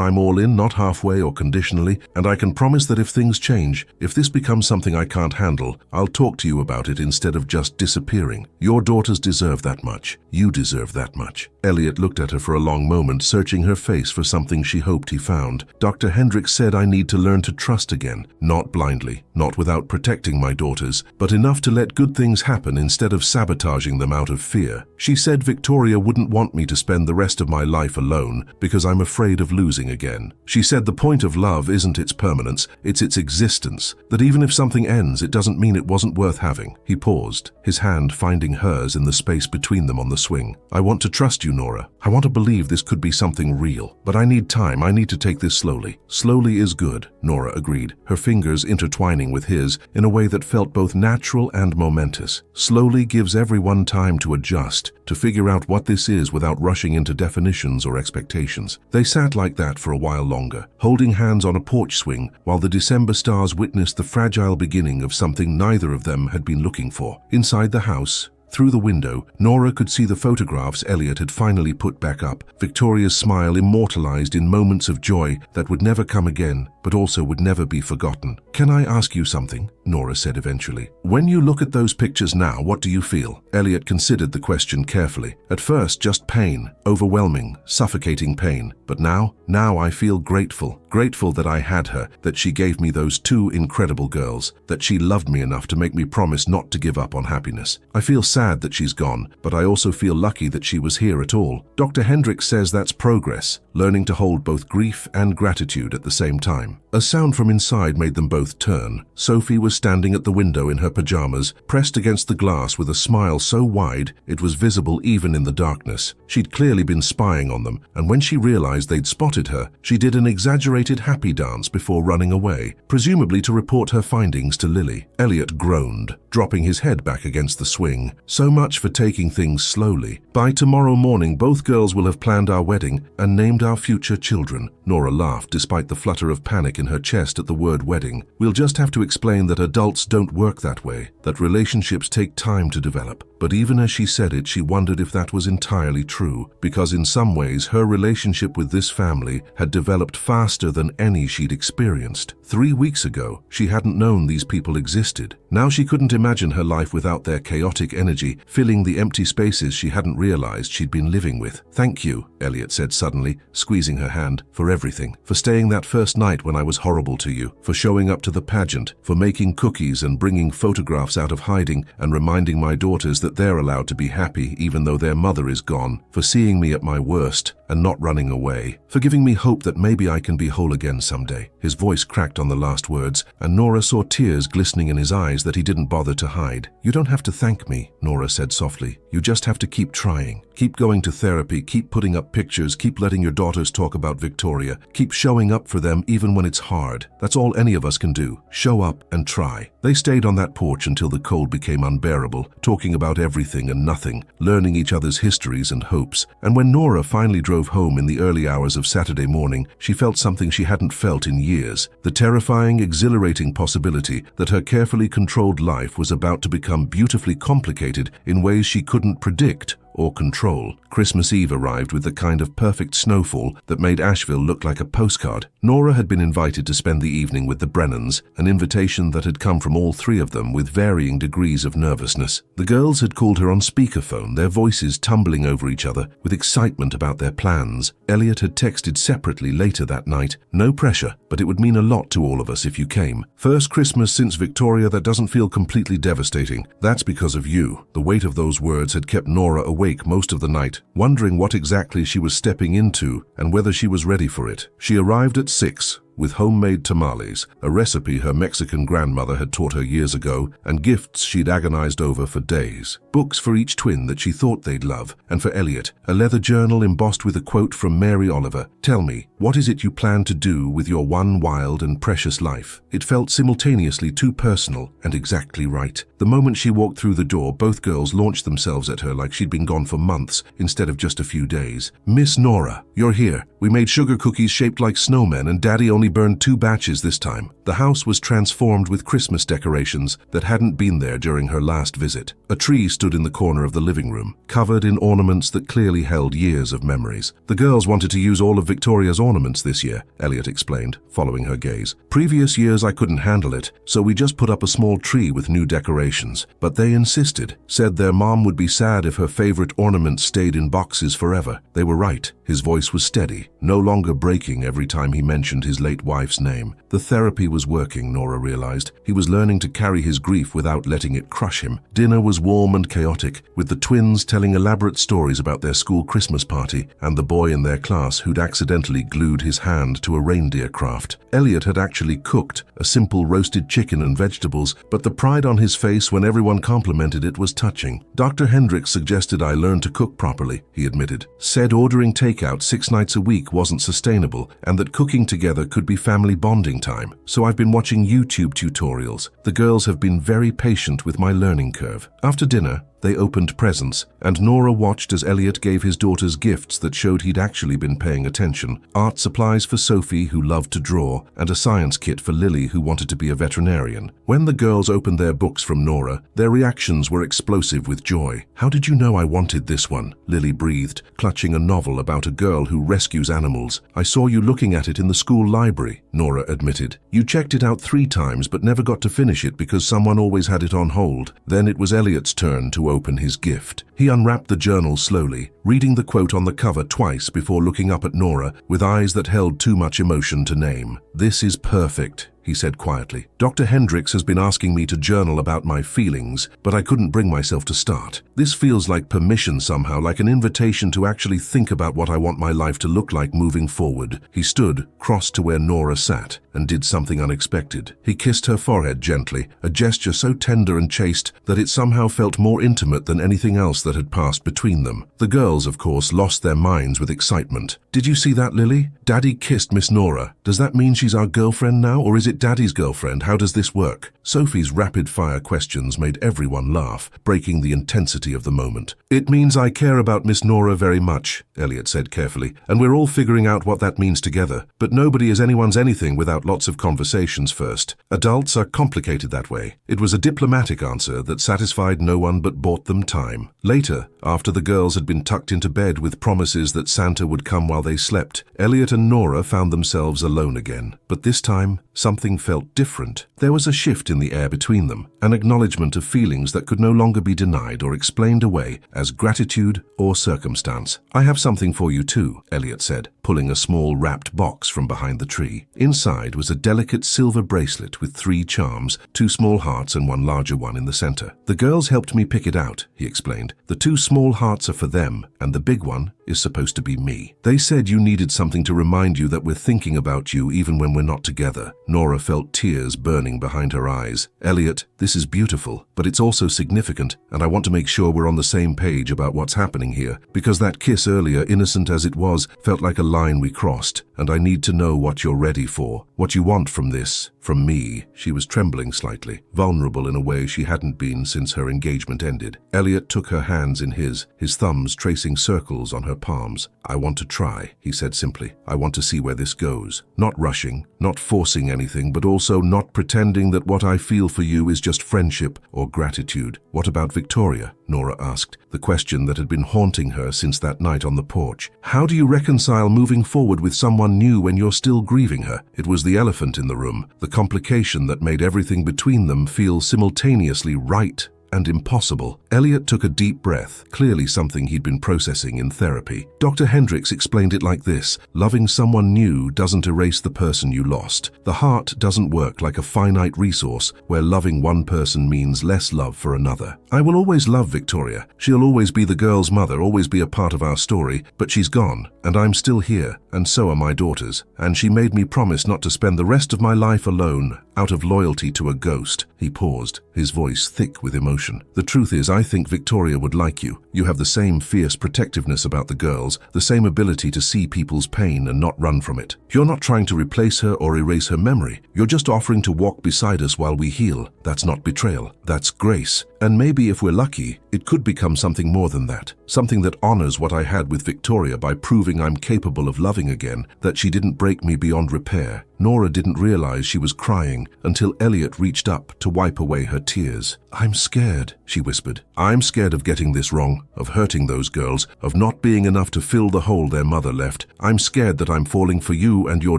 I'm all in, not halfway or conditionally, and I can promise that if things change, if this becomes something I can't handle, I'll talk to you about it instead of just disappearing. Your daughters deserve that much. You deserve that much." Elliot looked at her for a long moment, searching her face for something she hoped he found. "Dr. Hendricks said I need to learn to trust again, not blindly, not without protecting my daughters, but enough to let good things happen instead of sabotaging them out of fear. She said Victoria wouldn't want me to spend the rest of my life alone, because I'm afraid of losing again. She said the point of love isn't its permanence, it's its existence, that even if something ends, it doesn't mean it wasn't worth having." He paused, his hand finding hers in the space between them on the swing. "I want to trust you, Nora. I want to believe this could be something real, but I need time. I need to take this slowly." "Slowly is good," Nora agreed, her fingers intertwining with his in a way that felt both natural and momentous. "Slowly gives everyone time to adjust, to figure out what this is without rushing into definitions or expectations." They sat like that for a while longer, holding hands on a porch swing while the December stars witnessed the fragile beginning of something neither of them had been looking for. Inside the house, through the window, Nora could see the photographs Elliot had finally put back up, Victoria's smile immortalized in moments of joy that would never come again, but also would never be forgotten. "Can I ask you something?" Nora said eventually. "When you look at those pictures now, what do you feel?" Elliot considered the question carefully. "At first, just pain, overwhelming, suffocating pain. But now I feel grateful. Grateful that I had her, that she gave me those two incredible girls, that she loved me enough to make me promise not to give up on happiness. I feel sad that she's gone, but I also feel lucky that she was here at all." Dr. Hendricks says that's progress, learning to hold both grief and gratitude at the same time. A sound from inside made them both turn. Sophie was standing at the window in her pajamas, pressed against the glass with a smile so wide it was visible even in the darkness. She'd clearly been spying on them, and when she realized they'd spotted her, she did an exaggerated happy dance before running away, presumably to report her findings to Lily. Elliot groaned, dropping his head back against the swing. "So much for taking things slowly. By tomorrow morning, both girls will have planned our wedding and named our future children." Nora laughed despite the flutter of panic in her chest at the word wedding. "We'll just have to explain that adults don't work that way, that relationships take time to develop." But even as she said it, she wondered if that was entirely true, because in some ways her relationship with this family had developed faster than any she'd experienced. 3 weeks ago, she hadn't known these people existed. Now she couldn't imagine her life without their chaotic energy, filling the empty spaces she hadn't realized she'd been living with. "Thank you," Elliot said suddenly, squeezing her hand, "for everything. For staying that first night when I was horrible to you, for showing up to the pageant, for making cookies and bringing photographs out of hiding and reminding my daughters that they're allowed to be happy even though their mother is gone, for seeing me at my worst and not running away, for giving me hope that maybe I can be whole again someday." His voice cracked on the last words, and Nora saw tears glistening in his eyes that he didn't bother to hide. "You don't have to thank me," Nora said softly. "You just have to keep trying. Keep going to therapy, keep putting up pictures, keep letting your daughters talk about Victoria, keep showing up for them even when it's hard. That's all any of us can do. Show up and try." They stayed on that porch until the cold became unbearable, talking about everything and nothing, learning each other's histories and hopes. And when Nora finally drove home in the early hours of Saturday morning, she felt something she hadn't felt in years. The terrifying, exhilarating possibility that her carefully controlled life was about to become beautifully complicated in ways she couldn't predict or control. Christmas Eve arrived with the kind of perfect snowfall that made Asheville look like a postcard. Nora had been invited to spend the evening with the Brennans, an invitation that had come from all three of them with varying degrees of nervousness. The girls had called her on speakerphone, their voices tumbling over each other with excitement about their plans. Elliot had texted separately later that night, "No pressure, but it would mean a lot to all of us if you came. First Christmas since Victoria that doesn't feel completely devastating. That's because of you." The weight of those words had kept Nora awake most of the night, wondering what exactly she was stepping into and whether she was ready for it. She arrived at 6, with homemade tamales, a recipe her Mexican grandmother had taught her years ago, and gifts she'd agonized over for days. Books for each twin that she thought they'd love, and for Elliot, a leather journal embossed with a quote from Mary Oliver. "Tell me, what is it you plan to do with your one wild and precious life?" It felt simultaneously too personal and exactly right. The moment she walked through the door, both girls launched themselves at her like she'd been gone for months instead of just a few days. "Miss Nora, you're here. We made sugar cookies shaped like snowmen, and Daddy only burned 2 batches this time." The house was transformed with Christmas decorations that hadn't been there during her last visit. A tree stood in the corner of the living room, covered in ornaments that clearly held years of memories. "The girls wanted to use all of Victoria's ornaments this year," Elliot explained, following her gaze. "Previous years I couldn't handle it, so we just put up a small tree with new decorations. But they insisted, said their mom would be sad if her favorite ornaments stayed in boxes forever. They were right." His voice was steady, no longer breaking every time he mentioned his late wife's name. The therapy was working, Nora realized. He was learning to carry his grief without letting it crush him. Dinner was warm and chaotic, with the twins telling elaborate stories about their school Christmas party and the boy in their class who'd accidentally glued his hand to a reindeer craft. Elliot had actually cooked a simple roasted chicken and vegetables, but the pride on his face when everyone complimented it was touching. "Dr. Hendricks suggested I learn to cook properly," he admitted. "Said ordering takeout 6 nights a week wasn't sustainable, and that cooking together could be family bonding time. So I've been watching YouTube tutorials. The girls have been very patient with my learning curve." After dinner, they opened presents, and Nora watched as Elliot gave his daughters gifts that showed he'd actually been paying attention. Art supplies for Sophie, who loved to draw, and a science kit for Lily, who wanted to be a veterinarian. When the girls opened their books from Nora, their reactions were explosive with joy. "How did you know I wanted this one?" Lily breathed, clutching a novel about a girl who rescues animals. "I saw you looking at it in the school library," Nora admitted. "You checked it out 3 times but never got to finish it because someone always had it on hold." Then it was Elliot's turn to open his gift. He unwrapped the journal slowly, reading the quote on the cover twice before looking up at Nora with eyes that held too much emotion to name. "This is perfect," he said quietly. "Dr. Hendricks has been asking me to journal about my feelings, but I couldn't bring myself to start. This feels like permission somehow, like an invitation to actually think about what I want my life to look like moving forward." He stood, crossed to where Nora sat, and did something unexpected. He kissed her forehead gently, a gesture so tender and chaste that it somehow felt more intimate than anything else that had passed between them. The girls, of course, lost their minds with excitement. "Did you see that, Lily? Daddy kissed Miss Nora. Does that mean she's our girlfriend now, or is it Daddy's girlfriend? How does this work?" Sophie's rapid-fire questions made everyone laugh, breaking the intensity of the moment. "It means I care about Miss Nora very much," Elliot said carefully, "and we're all figuring out what that means together. But nobody is anyone's anything without lots of conversations first. Adults are complicated that way." It was a diplomatic answer that satisfied no one but bought them time. Later, after the girls had been tucked into bed with promises that Santa would come while they slept, Elliot and Nora found themselves alone again. But this time, something felt different. There was a shift in the air between them, an acknowledgement of feelings that could no longer be denied or explained away as gratitude or circumstance. "I have something for you too," Elliot said, pulling a small wrapped box from behind the tree. Inside was a delicate silver bracelet with 3 charms, 2 small hearts and 1 larger one in the center. "The girls helped me pick it out," he explained. "The 2 small hearts are for them, and the big one is supposed to be me. They said you needed something to remind you that we're thinking about you even when we're not together." Nora felt tears burning behind her eyes. "Elliot, this is beautiful, but it's also significant, and I want to make sure we're on the same page about what's happening here, because that kiss earlier, innocent as it was, felt like a line we crossed, and I need to know what you're ready for, what you want from this, from me." She was trembling slightly, vulnerable in a way she hadn't been since her engagement ended. Elliot took her hands in his thumbs tracing circles on her palms. "I want to try," he said simply. "I want to see where this goes. Not rushing, not forcing anything, but also not pretending that what I feel for you is just friendship or gratitude." "What about Victoria?" Nora asked, the question that had been haunting her since that night on the porch. "How do you reconcile moving forward with someone new when you're still grieving her?" It was the elephant in the room, the complication that made everything between them feel simultaneously right and impossible. Elliot took a deep breath, clearly something he'd been processing in therapy. Dr. Hendricks explained it like this: loving someone new doesn't erase the person you lost. The heart doesn't work like a finite resource where loving one person means less love for another. I will always love Victoria. She'll always be the girl's mother, always be a part of our story, but she's gone, and I'm still here, and so are my daughters. And she made me promise not to spend the rest of my life alone, out of loyalty to a ghost. He paused, his voice thick with emotion. The truth is, I think Victoria would like you. You have the same fierce protectiveness about the girls, the same ability to see people's pain and not run from it. You're not trying to replace her or erase her memory. You're just offering to walk beside us while we heal. That's not betrayal. That's grace. And maybe if we're lucky, it could become something more than that. Something that honors what I had with Victoria by proving I'm capable of loving again, that she didn't break me beyond repair. Nora didn't realize she was crying until Elliot reached up to wipe away her tears. I'm scared, she whispered. I'm scared of getting this wrong, of hurting those girls, of not being enough to fill the hole their mother left. I'm scared that I'm falling for you and your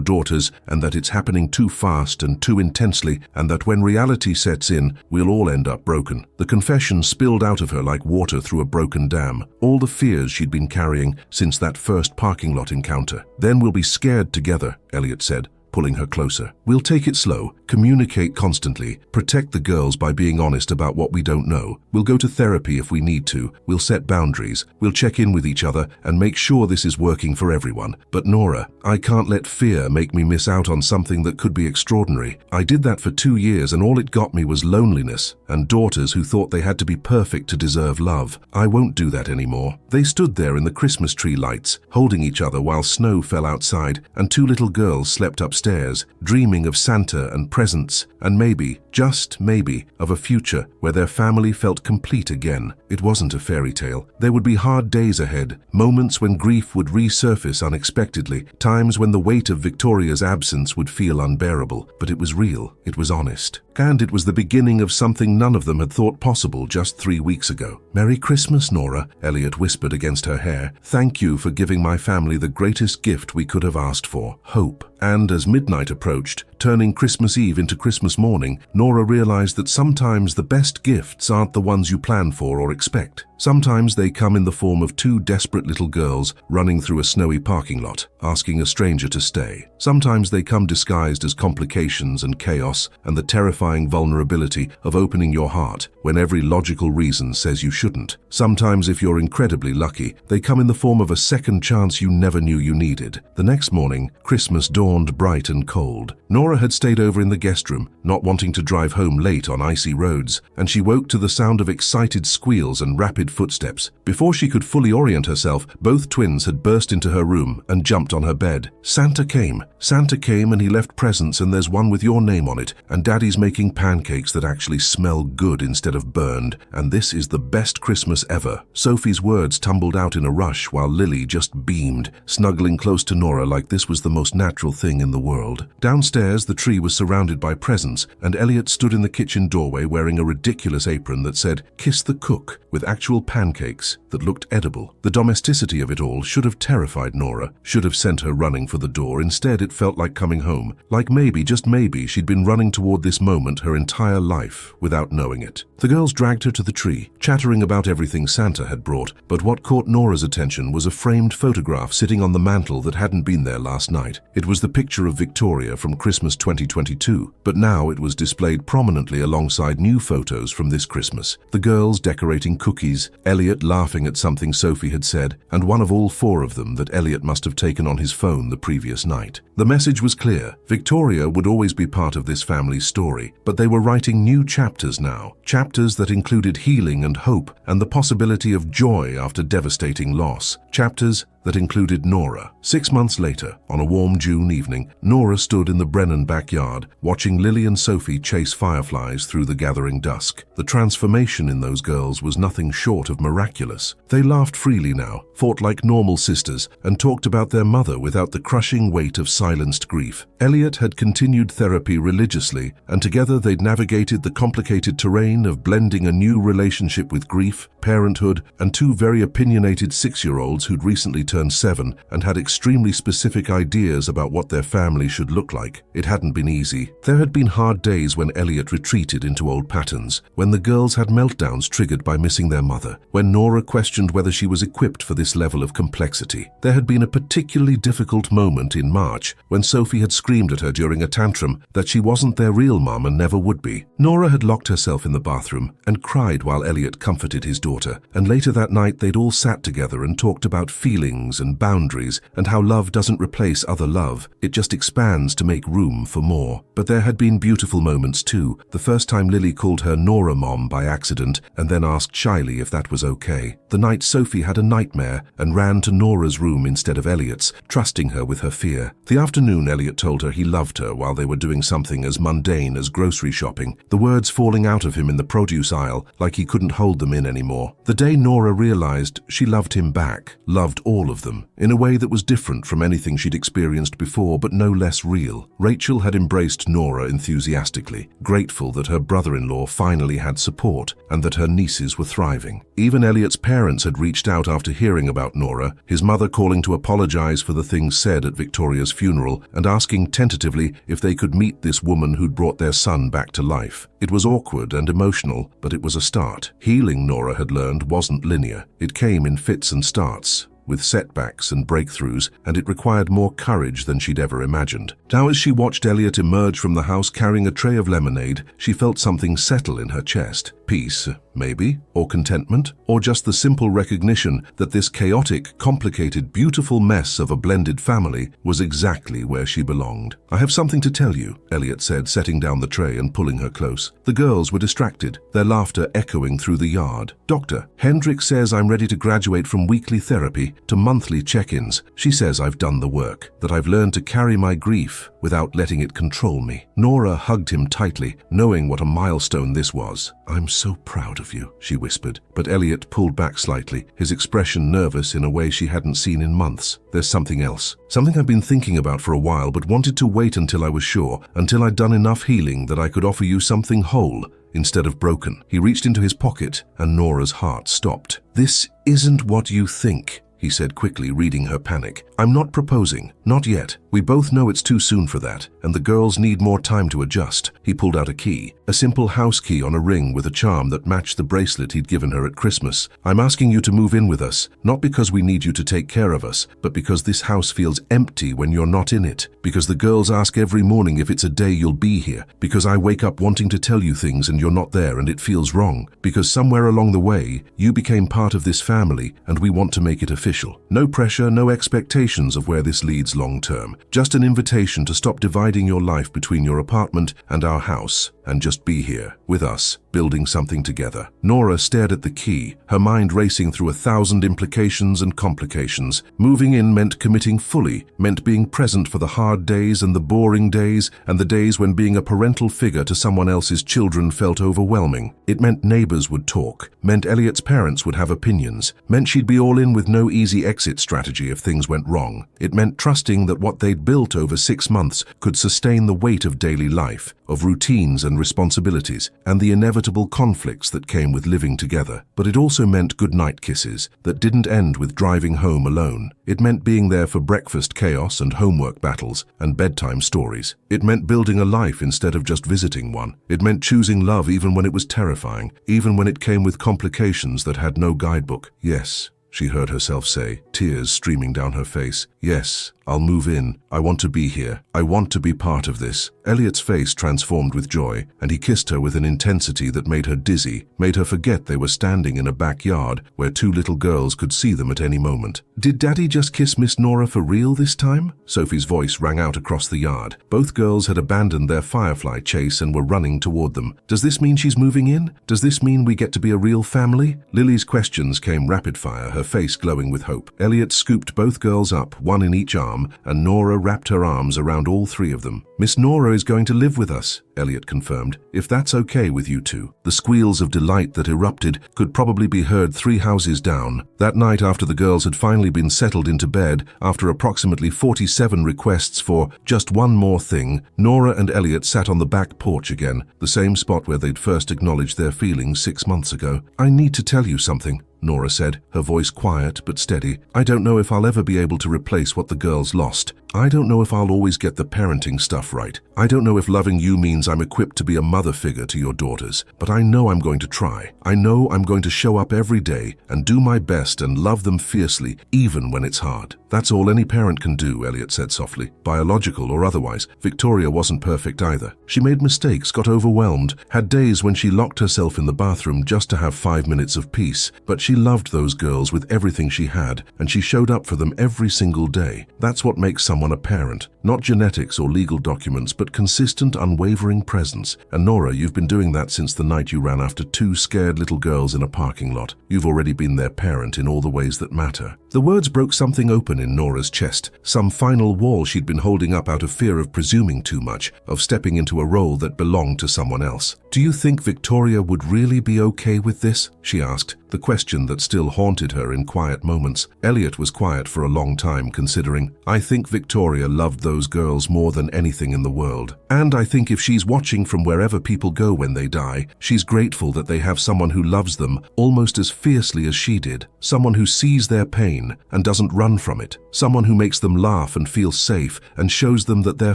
daughters, and that it's happening too fast and too intensely, and that when reality sets in, we'll all end up broken. The confession spilled out of her like water through a broken dam. All the fears she'd been carrying since that first parking lot encounter. Then we'll be scared together, Elliot said, pulling her closer. We'll take it slow, communicate constantly, protect the girls by being honest about what we don't know. We'll go to therapy if we need to. We'll set boundaries. We'll check in with each other and make sure this is working for everyone. But Nora, I can't let fear make me miss out on something that could be extraordinary. I did that for 2 years and all it got me was loneliness and daughters who thought they had to be perfect to deserve love. I won't do that anymore. They stood there in the Christmas tree lights, holding each other while snow fell outside, and 2 little girls slept upstairs, dreaming of Santa and presents, and maybe, just maybe, of a future where their family felt complete again. It wasn't a fairy tale. There would be hard days ahead, moments when grief would resurface unexpectedly, times when the weight of Victoria's absence would feel unbearable, but it was real, it was honest. And it was the beginning of something none of them had thought possible just 3 weeks ago. Merry Christmas, Nora, Elliot whispered against her hair. Thank you for giving my family the greatest gift we could have asked for, hope. And as midnight approached, turning Christmas Eve into Christmas morning, Nora realized that sometimes the best gifts aren't the ones you plan for or expect. Sometimes they come in the form of 2 desperate little girls running through a snowy parking lot, asking a stranger to stay. Sometimes they come disguised as complications and chaos and the terrifying vulnerability of opening your heart when every logical reason says you shouldn't. Sometimes, if you're incredibly lucky, they come in the form of a second chance you never knew you needed. The next morning, Christmas dawned bright and cold. Nora had stayed over in the guest room, not wanting to drive home late on icy roads, and she woke to the sound of excited squeals and rapid footsteps. Before she could fully orient herself, both twins had burst into her room and jumped on her bed. Santa came. Santa came and he left presents, and there's one with your name on it, and Daddy's making pancakes that actually smell good instead of burned, and this is the best Christmas ever. Sophie's words tumbled out in a rush while Lily just beamed, snuggling close to Nora like this was the most natural thing in the world. Downstairs, the tree was surrounded by presents, and Elliot stood in the kitchen doorway wearing a ridiculous apron that said, "Kiss the cook," with actual pancakes that looked edible. The domesticity of it all should have terrified Nora, should have sent her running for the door. Instead, it felt like coming home, like maybe, just maybe, she'd been running toward this moment her entire life without knowing it. The girls dragged her to the tree, chattering about everything Santa had brought, but what caught Nora's attention was a framed photograph sitting on the mantel that hadn't been there last night. It was the picture of Victoria from Christmas 2022, but now it was displayed prominently alongside new photos from this Christmas. The girls decorating cookies, Elliot laughing at something Sophie had said, and one of all 4 of them that Elliot must have taken on his phone the previous night. The message was clear. Victoria would always be part of this family's story, but they were writing new chapters now. Chapters that included healing and hope and the possibility of joy after devastating loss. Chapters that included Nora. 6 months later, on a warm June evening, Nora stood in the Brennan backyard, watching Lily and Sophie chase fireflies through the gathering dusk. The transformation in those girls was nothing short of miraculous. They laughed freely now, fought like normal sisters, and talked about their mother without the crushing weight of silenced grief. Elliot had continued therapy religiously, and together they'd navigated the complicated terrain of blending a new relationship with grief, parenthood, and 2 very opinionated 6-year-olds who'd recently turned turned 7 and had extremely specific ideas about what their family should look like. It hadn't been easy. There had been hard days when Elliot retreated into old patterns, when the girls had meltdowns triggered by missing their mother, when Nora questioned whether she was equipped for this level of complexity. There had been a particularly difficult moment in March when Sophie had screamed at her during a tantrum that she wasn't their real mom and never would be. Nora had locked herself in the bathroom and cried while Elliot comforted his daughter, and later that night they'd all sat together and talked about feelings and boundaries and how love doesn't replace other love, it just expands to make room for more. But there had been beautiful moments too. The first time Lily called her Nora Mom by accident and then asked shyly if that was okay. The night Sophie had a nightmare and ran to Nora's room instead of Elliot's, trusting her with her fear. The afternoon Elliot told her he loved her while they were doing something as mundane as grocery shopping, the words falling out of him in the produce aisle like he couldn't hold them in anymore. The day Nora realized she loved him back, loved all of them, in a way that was different from anything she'd experienced before but no less real. Rachel had embraced Nora enthusiastically, grateful that her brother-in-law finally had support and that her nieces were thriving. Even Elliot's parents had reached out after hearing about Nora, his mother calling to apologize for the things said at Victoria's funeral and asking tentatively if they could meet this woman who'd brought their son back to life. It was awkward and emotional, but it was a start. Healing, Nora had learned, wasn't linear. It came in fits and starts, with setbacks and breakthroughs, and it required more courage than she'd ever imagined. Now as she watched Elliot emerge from the house carrying a tray of lemonade, she felt something settle in her chest. Peace, maybe, or contentment, or just the simple recognition that this chaotic, complicated, beautiful mess of a blended family was exactly where she belonged. "I have something to tell you," Elliot said, setting down the tray and pulling her close. The girls were distracted, their laughter echoing through the yard. "Doctor, Hendrik says I'm ready to graduate from weekly therapy to monthly check-ins. She says I've done the work, that I've learned to carry my grief without letting it control me." Nora hugged him tightly, knowing what a milestone this was. "I'm so proud of you," she whispered, but Elliot pulled back slightly, his expression nervous in a way she hadn't seen in months. "There's something else. Something I've been thinking about for a while but wanted to wait until I was sure, until I'd done enough healing that I could offer you something whole instead of broken." He reached into his pocket and Nora's heart stopped. "This isn't what you think," he said quickly, reading her panic. "I'm not proposing. Not yet. We both know it's too soon for that, and the girls need more time to adjust." He pulled out a key, a simple house key on a ring with a charm that matched the bracelet he'd given her at Christmas. "I'm asking you to move in with us, not because we need you to take care of us, but because this house feels empty when you're not in it, because the girls ask every morning if it's a day you'll be here, because I wake up wanting to tell you things and you're not there and it feels wrong, because somewhere along the way, you became part of this family and we want to make it official. No pressure, no expectations of where this leads long term. Just an invitation to stop dividing your life between your apartment and our house and just be here, with us, building something together." Nora stared at the key, her mind racing through 1,000 implications and complications. Moving in meant committing fully, meant being present for the hard days and the boring days and the days when being a parental figure to someone else's children felt overwhelming. It meant neighbors would talk, meant Elliot's parents would have opinions, meant she'd be all in with no easy exit strategy if things went wrong. It meant trusting that what they'd built over 6 months could sustain the weight of daily life, of routines and responsibilities, and the inevitable conflicts that came with living together. But it also meant goodnight kisses that didn't end with driving home alone. It meant being there for breakfast chaos and homework battles and bedtime stories. It meant building a life instead of just visiting one. It meant choosing love even when it was terrifying, even when it came with complications that had no guidebook. "Yes," she heard herself say, tears streaming down her face. "Yes, I'll move in. I want to be here. I want to be part of this." Elliot's face transformed with joy, and he kissed her with an intensity that made her dizzy, made her forget they were standing in a backyard where 2 little girls could see them at any moment. "Did Daddy just kiss Miss Nora for real this time?" Sophie's voice rang out across the yard. Both girls had abandoned their firefly chase and were running toward them. "Does this mean she's moving in? Does this mean we get to be a real family?" Lily's questions came rapid fire, her face glowing with hope. Elliot scooped both girls up, one in each arm, and Nora wrapped her arms around all 3 of them. "Miss Nora is going to live with us," Elliot confirmed, "if that's okay with you two." The squeals of delight that erupted could probably be heard 3 houses down. That night, after the girls had finally been settled into bed, after approximately 47 requests for just one more thing, Nora and Elliot sat on the back porch again, the same spot where they'd first acknowledged their feelings 6 months ago. "I need to tell you something," Nora said, her voice quiet but steady. I don't know if I'll ever be able to replace what the girls lost. I don't know if I'll always get the parenting stuff right. I don't know if loving you means I'm equipped to be a mother figure to your daughters, but I know I'm going to try. I know I'm going to show up every day and do my best and love them fiercely, even when it's hard. That's all any parent can do, Elliot said softly. Biological or otherwise, Victoria wasn't perfect either. She made mistakes, got overwhelmed, had days when she locked herself in the bathroom just to have 5 minutes of peace, but she loved those girls with everything she had, and she showed up for them every single day. That's what makes someone a parent. Not genetics or legal documents, but consistent, unwavering presence. And Nora, you've been doing that since the night you ran after 2 scared little girls in a parking lot. You've already been their parent in all the ways that matter. The words broke something open in Nora's chest, some final wall she'd been holding up out of fear of presuming too much, of stepping into a role that belonged to someone else. Do you think Victoria would really be okay with this? She asked, the question that still haunted her in quiet moments. Elliot was quiet for a long time, considering. I think Victoria loved those girls more than anything in the world. And I think if she's watching from wherever people go when they die, she's grateful that they have someone who loves them almost as fiercely as she did, someone who sees their pain and doesn't run from it, someone who makes them laugh and feel safe and shows them that their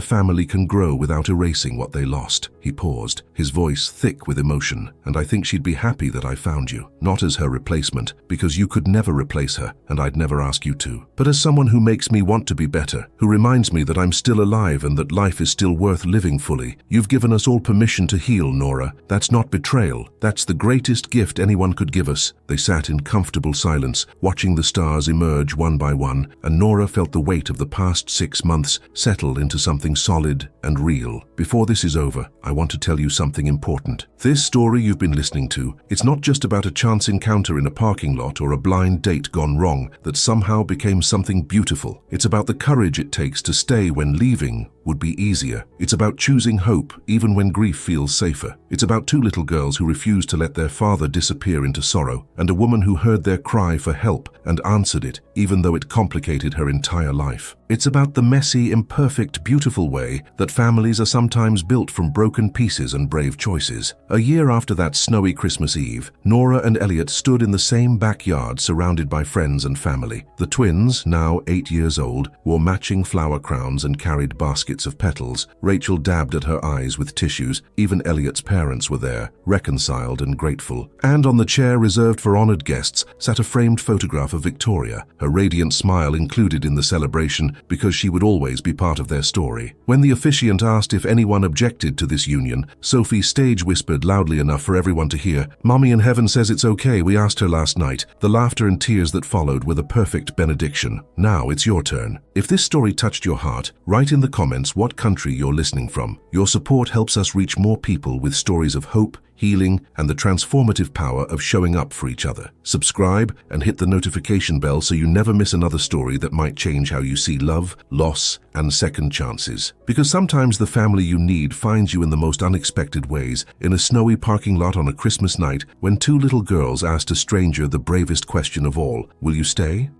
family can grow without erasing what they lost. He paused, his voice thick with emotion. And I think she'd be happy that I found you, not as her replacement, because you could never replace her, and I'd never ask you to, but as someone who makes me want to be better, who reminds me that I'm still alive and that life is still worth living fully. You've given us all permission to heal, Nora. That's not betrayal. That's the greatest gift anyone could give us. They sat in comfortable silence, watching the stars emerge one by one, and Nora felt the weight of the past 6 months settle into something solid and real. Before this is over, I want to tell you something important. This story you've been listening to, it's not just about a chance encounter in a parking lot or a blind date gone wrong that somehow became something beautiful. It's about the courage it takes to stay when leaving would be easier. It's about choosing hope even when grief feels safer. It's about 2 little girls who refused to let their father disappear into sorrow, and a woman who heard their cry for help and answered it, even though it complicated her entire life. It's about the messy, imperfect, beautiful way that families are sometimes built from broken pieces and brave choices. A year after that snowy Christmas Eve, Nora and Elliot stood in the same backyard surrounded by friends and family. The twins, now 8 years old, wore matching flower crowns and carried baskets of petals. Rachel dabbed at her eyes with tissues. Even Elliot's parents were there, reconciled and grateful. And on the chair reserved for honored guests sat a framed photograph of Victoria, her radiant smile included in the celebration because she would always be part of their story. When the officiant asked if anyone objected to this union, Sophie stage whispered loudly enough for everyone to hear, "Mommy in heaven says it's okay, we asked her last night." The laughter and tears that followed were the perfect benediction. Now it's your turn. If this story touched your heart, write in the comments what country you're listening from. Your support helps us reach more people with stories of hope, healing, and the transformative power of showing up for each other. Subscribe and hit the notification bell so you never miss another story that might change how you see love, loss, and second chances. Because sometimes the family you need finds you in the most unexpected ways, in a snowy parking lot on a Christmas night when 2 little girls asked a stranger the bravest question of all, "Will you stay?"